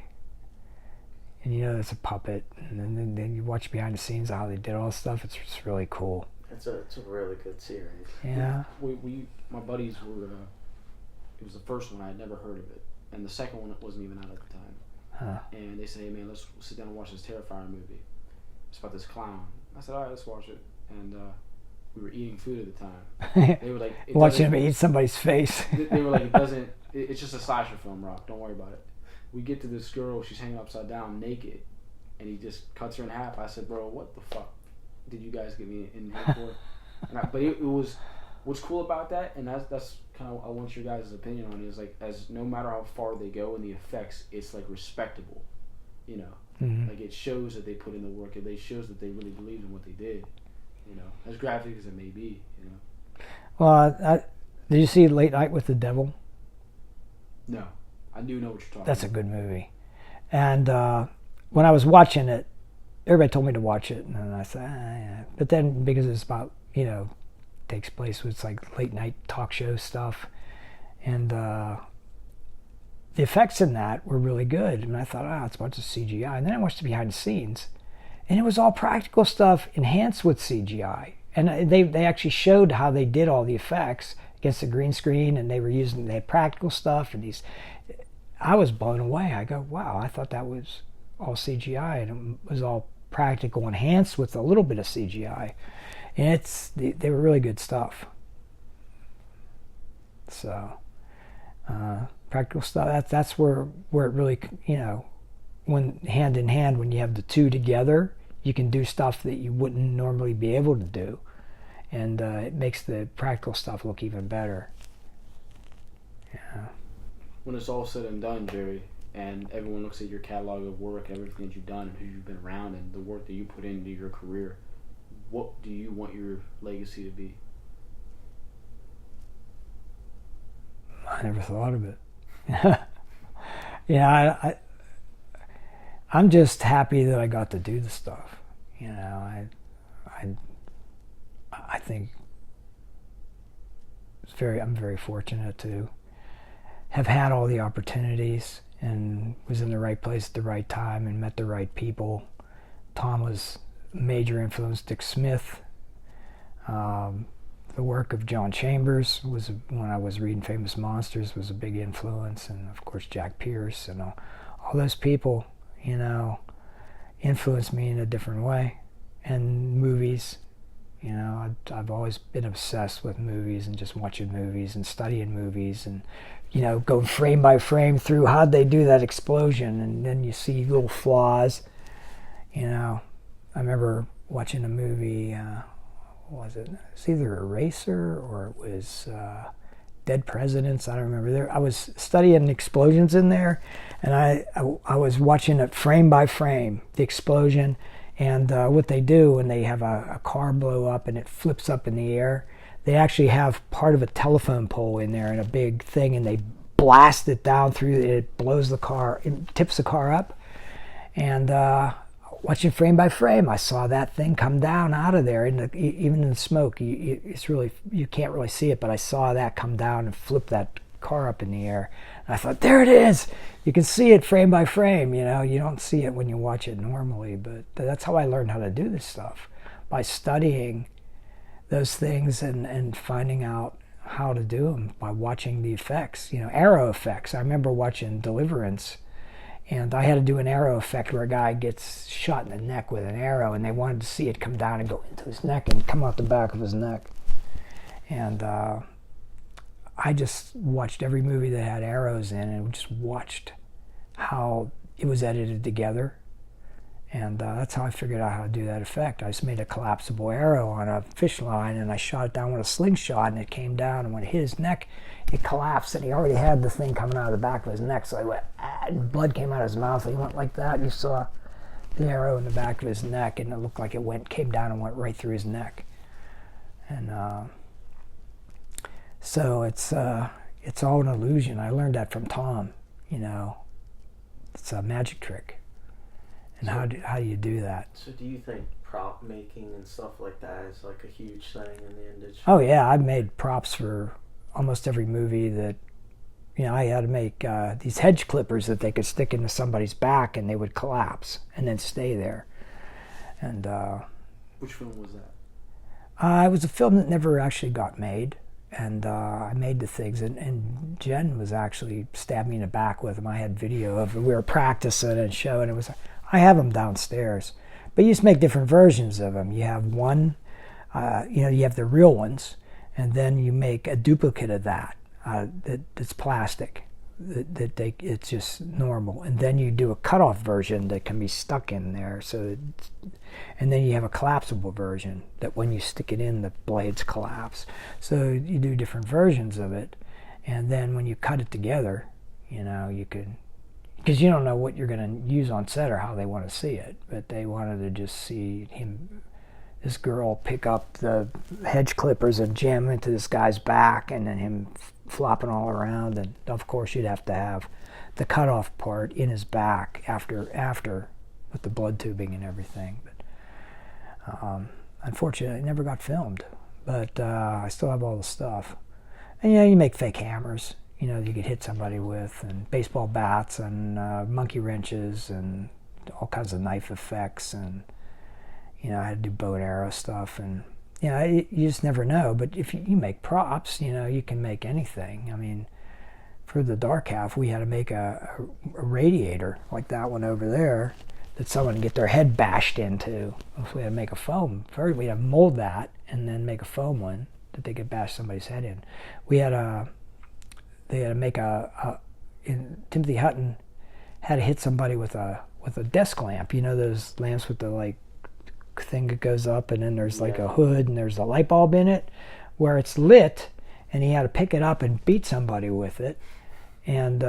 and it's a puppet, and then you watch behind the scenes how they did all this stuff. It's just really cool. It's a really good series. Yeah. My buddies were. It was the first one. I had never heard of it, and the second one wasn't even out at the time. Huh. And they said, "Hey man, let's sit down and watch this Terrifier movie. It's about this clown." I said, "All right, let's watch it." And we were eating food at the time. They were like, watching him eat somebody's face. They were like, it's just a slasher film, Rock. Don't worry about it. We get to this girl, she's hanging upside down, naked, and he just cuts her in half. I said, "Bro, what the fuck did you guys get me in here for?" But it was, what's cool about that, and that's kind of, I want your guys' opinion on it, is like, as no matter how far they go in the effects, it's like respectable, Mm-hmm. Like it shows that they put in the work, and it shows that they really believed in what they did, as graphic as it may be, Well, did you see Late Night with the Devil? No, I do know what you're talking That's about. a good movie. And when I was watching it, everybody told me to watch it, and I said, yeah. But then, because it's about, takes place with, it's like late night talk show stuff, and the effects in that were really good, and I thought, it's a bunch of CGI. And then I watched the behind the scenes, and it was all practical stuff enhanced with CGI. and they actually showed how they did all the effects against the green screen, and they had practical stuff, and I was blown away. I go, wow, I thought that was all CGI, and it was all practical enhanced with a little bit of CGI, and they were really good stuff. So practical stuff, that's where it really, when hand in hand, when you have the two together, you can do stuff that you wouldn't normally be able to do, and it makes the practical stuff look even better. Yeah. When it's all said and done, Jerry, and everyone looks at your catalog of work, everything that you've done, and who you've been around, and the work that you put into your career, what do you want your legacy to be? I never thought of it. I'm just happy that I got to do the stuff. I think I'm very fortunate to have had all the opportunities and was in the right place at the right time and met the right people. Tom was a major influence. Dick Smith. The work of John Chambers was, when I was reading Famous Monsters, was a big influence, and of course Jack Pierce and all those people, influenced me in a different way. And movies, I've always been obsessed with movies and just watching movies and studying movies and going frame by frame through how'd they do that explosion, and then you see little flaws. I remember watching a movie. What was it? It's either Eraser or it was Dead Presidents. I don't remember. I was studying explosions in there, and I was watching it frame by frame, the explosion, and what they do when they have a car blow up and it flips up in the air. They actually have part of a telephone pole in there and a big thing, and they blast it down through. It blows the car, it tips the car up, and watching frame by frame, I saw that thing come down out of there, and even in the smoke, you can't really see it, but I saw that come down and flip that car up in the air. And I thought, there it is. You can see it frame by frame. You don't see it when you watch it normally, but that's how I learned how to do this stuff, by studying those things and finding out how to do them by watching the effects. Arrow effects. I remember watching Deliverance, and I had to do an arrow effect where a guy gets shot in the neck with an arrow, and they wanted to see it come down and go into his neck and come out the back of his neck. And I just watched every movie that had arrows in, and just watched how it was edited together. And that's how I figured out how to do that effect. I just made a collapsible arrow on a fish line, and I shot it down with a slingshot, and it came down, and when it hit his neck, it collapsed, and he already had the thing coming out of the back of his neck. So I went, and blood came out of his mouth, and he went like that, and you saw the arrow in the back of his neck, and it looked like it came down and went right through his neck. And so it's all an illusion. I learned that from Tom. It's a magic trick. And how do you do that? So do you think prop making and stuff like that is like a huge thing in the industry? Oh yeah, I've made props for almost every movie that, I had to make these hedge clippers that they could stick into somebody's back and they would collapse and then stay there. And which film was that? It was a film that never actually got made. And I made the things, and Jen was actually stabbed me in the back with them. I had video of it. We were practicing and showing. I have them downstairs, but you just make different versions of them. You have one, you have the real ones, and then you make a duplicate of that that's plastic. It's just normal, and then you do a cut-off version that can be stuck in there. And then you have a collapsible version that when you stick it in, the blades collapse. So you do different versions of it, and then when you cut it together, you could, because you don't know what you're going to use on set or how they want to see it, but they wanted to just see this girl pick up the hedge clippers and jam into this guy's back, and then him flopping all around, and of course you'd have to have the cutoff part in his back after with the blood tubing and everything. But unfortunately it never got filmed, but I still have all the stuff. And you make fake hammers, you could hit somebody with, and baseball bats and monkey wrenches and all kinds of knife effects, and I had to do bow and arrow stuff, and you just never know. But if you make props, you can make anything. I mean, for the dark half, we had to make a radiator like that one over there that someone would get their head bashed into. We had to make a foam. First, we had to mold that and then make a foam one that they could bash somebody's head in. They had to make Timothy Hutton had to hit somebody with a desk lamp. Those lamps with the like thing that goes up and then there's like a hood and there's a light bulb in it where it's lit, and he had to pick it up and beat somebody with it. And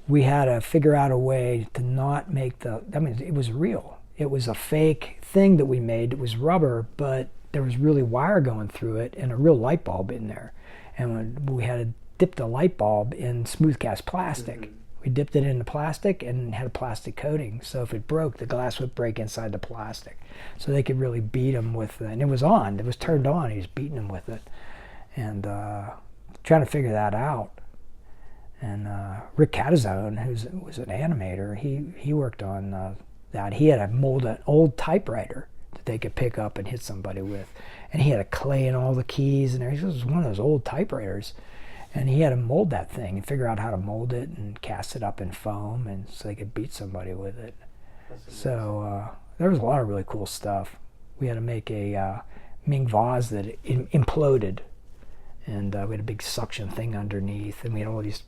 we had to figure out a way to not make it was real. It was a fake thing that we made. It was rubber, but there was really wire going through it and a real light bulb in there. And when we had to dip the light bulb in smooth cast plastic. Mm-hmm. We dipped it in the plastic and had a plastic coating. So if it broke, the glass would break inside the plastic. So they could really beat him with it. And it was on. It was turned on. He was beating him with it. And trying to figure that out. And Rick Catazone, who was an animator, he worked on that. He had to mold an old typewriter that they could pick up and hit somebody with. And he had to clay in all the keys. And it was one of those old typewriters. And he had to mold that thing and figure out how to mold it and cast it up in foam, and so they could beat somebody with it. So there was a lot of really cool stuff. We had to make a Ming vase that imploded, and we had a big suction thing underneath, and we had all these,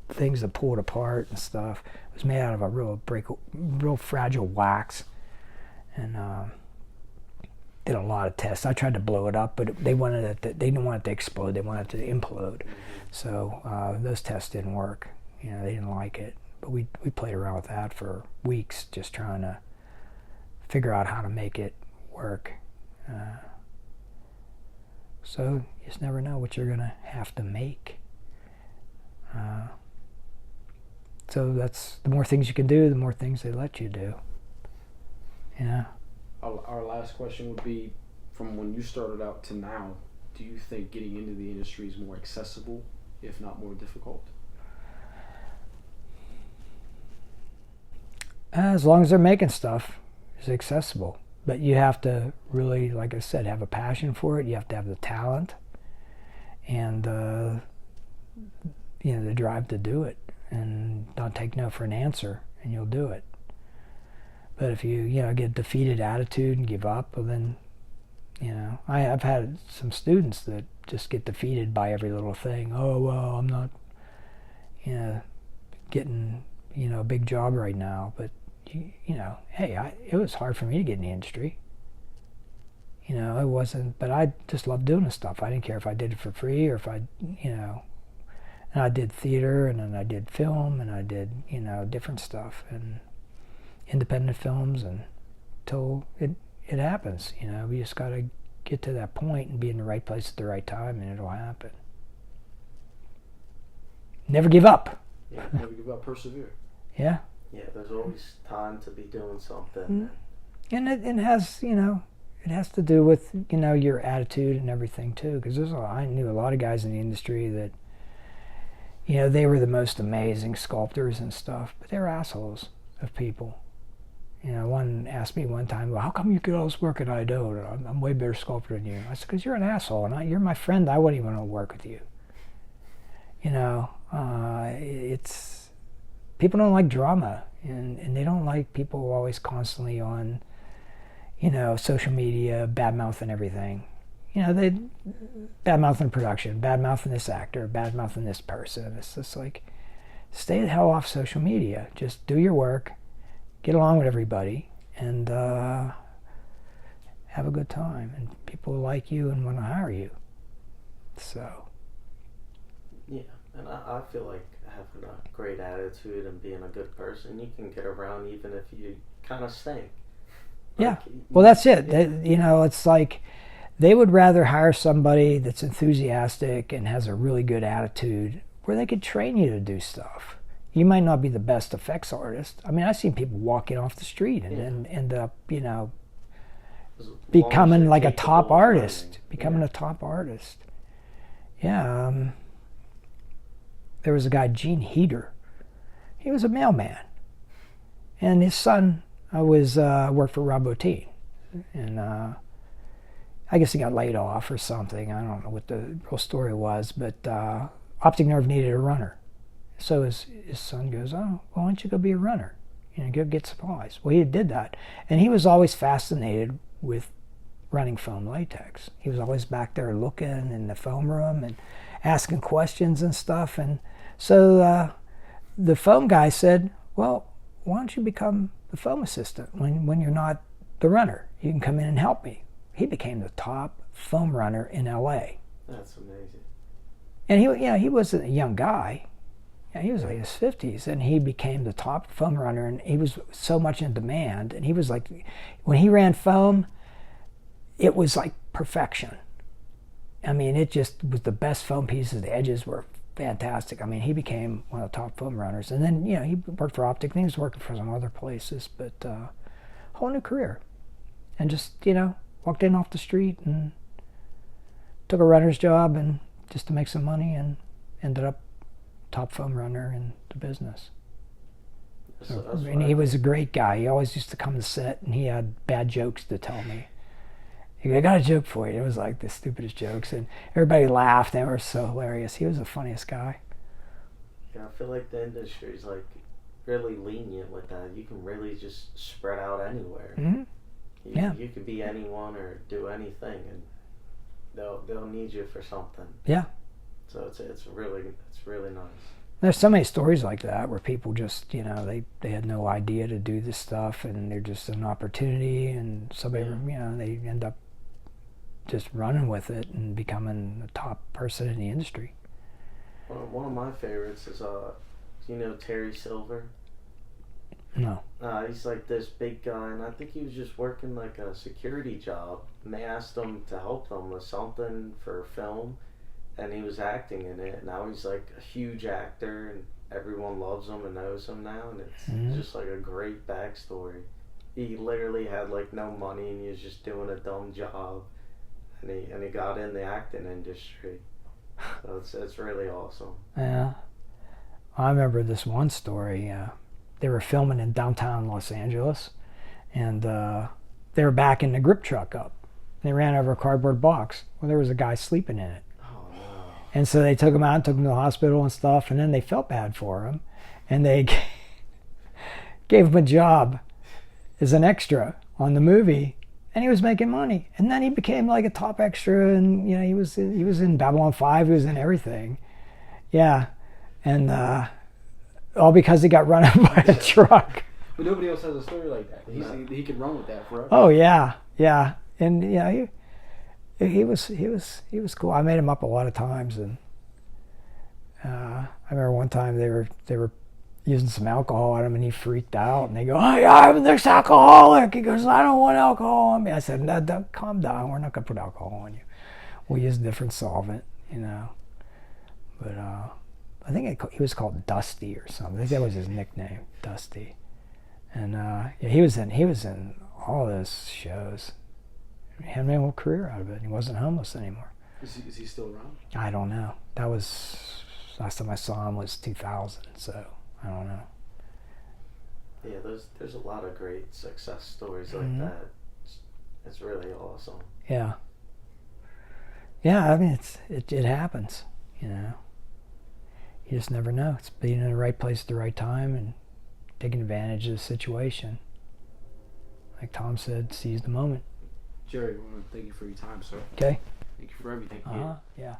things that pulled apart and stuff. It was made out of a real fragile wax, and did a lot of tests. I tried to blow it up, but they didn't want it to explode. They wanted it to implode. So those tests didn't work. They didn't like it. But we played around with that for weeks, just trying to figure out how to make it work. So you just never know what you're gonna have to make. So that's the more things you can do, the more things they let you do. Our last question would be, from when you started out to now, do you think getting into the industry is more accessible, if not more difficult? As long as they're making stuff, it's accessible. But you have to really, like I said, have a passion for it. You have to have the talent and the drive to do it, and not take no for an answer, and you'll do it. But if you get a defeated attitude and give up, well then, I've had some students that just get defeated by every little thing. Oh, well, I'm not, getting, a big job right now. But, hey, it was hard for me to get in the industry. It wasn't, but I just loved doing this stuff. I didn't care if I did it for free or if I, and I did theater, and then I did film, and I did, different stuff. And independent films, and until it happens, we just got to get to that point and be in the right place at the right time, and it'll happen. Never give up. Yeah, never give up. Persevere. Yeah. Yeah, there's always time to be doing something. And it has, it has to do with your attitude and everything too. Because I knew a lot of guys in the industry that, they were the most amazing sculptors and stuff, but they were assholes of people. One asked me one time, well, how come you get all this work and I don't? I'm way better sculptor than you. I said, because you're an asshole, and you're my friend. I wouldn't even want to work with you. It's people don't like drama, and they don't like people always constantly on, social media, bad-mouthing everything. They bad-mouthing production, bad-mouthing this actor, bad-mouthing this person. It's just like, stay the hell off social media. Just do your work. Get along with everybody, and have a good time, and people like you and want to hire you. So. Yeah, and I feel like having a great attitude and being a good person, you can get around even if you kind of stink. Yeah, well, that's it. It's like they would rather hire somebody that's enthusiastic and has a really good attitude, where they could train you to do stuff. You might not be the best effects artist. I mean, I've seen people walking off the street and then end up, becoming like a top artist. A top artist. Yeah. There was a guy, Gene Heater. He was a mailman. And his son worked for Rob Bottin, and I guess he got laid off or something. I don't know what the real story was, but optic nerve needed a runner. So his son goes, oh, well, why don't you go be a runner? Go get supplies. Well, he did that. And he was always fascinated with running foam latex. He was always back there looking in the foam room and asking questions and stuff. And so the foam guy said, well, why don't you become the foam assistant when you're not the runner? You can come in and help me. He became the top foam runner in LA. That's amazing. And he wasn't a young guy. He was like in his 50s, and he became the top foam runner, and he was so much in demand. And he was like, when he ran foam, it was like perfection. I mean, it just was the best foam pieces. The edges were fantastic. I mean, he became one of the top foam runners. And then, he worked for Optic, and he was working for some other places, but whole new career. And just, walked in off the street and took a runner's job and just to make some money, and ended up top foam runner in the business. And he was a great guy. He always used to come to set, and he had bad jokes to tell me. He goes, I got a joke for you. It was like the stupidest jokes, and everybody laughed. They were so hilarious. He was the funniest guy. Yeah, I feel like the industry's like really lenient with that. You can really just spread out anywhere. Mm-hmm. You could be anyone or do anything, and they'll need you for something. Yeah. So it's really nice. There's so many stories like that where people just, they had no idea to do this stuff, and they're just an opportunity, and somebody, they end up just running with it and becoming a top person in the industry. One of my favorites is, do you know Terry Silver? No. He's like this big guy, and I think he was just working like a security job, and they asked him to help them with something for film, and he was acting in it. Now he's like a huge actor, and everyone loves him and knows him now, and it's just like a great backstory. He literally had like no money, and he was just doing a dumb job, and he got in the acting industry. So it's really awesome. Yeah. I remember this one story. They were filming in downtown Los Angeles, and they were backing the grip truck up. They ran over a cardboard box. Well, there was a guy sleeping in it. And so they took him out, took him to the hospital and stuff, and then they felt bad for him, and they gave him a job as an extra on the movie, and he was making money. And then he became like a top extra, and he was in Babylon 5, he was in everything. Yeah, and all because he got run over by a truck. But nobody else has a story like that. He could run with that forever. Oh yeah, and He was cool. I made him up a lot of times, and I remember one time they were using some alcohol on him, and he freaked out, and they go, "Oh, yeah, I'm this alcoholic." He goes, "I don't want alcohol on me." I said, "No, calm down. We're not gonna put alcohol on you. We'll use a different solvent, But I think he was called Dusty or something. I think that was his nickname, Dusty. And he was in all those shows. He had made a whole career out of it. He wasn't homeless anymore. Is he still around? I don't know. That was last time I saw him was 2000. So I don't know. Yeah, there's a lot of great success stories like that. It's really awesome. Yeah. Yeah, I mean it happens. You just never know. It's being in the right place at the right time and taking advantage of the situation. Like Tom said, seize the moment. Jerry, I want to thank you for your time, sir. Okay. Thank you for everything. Yeah.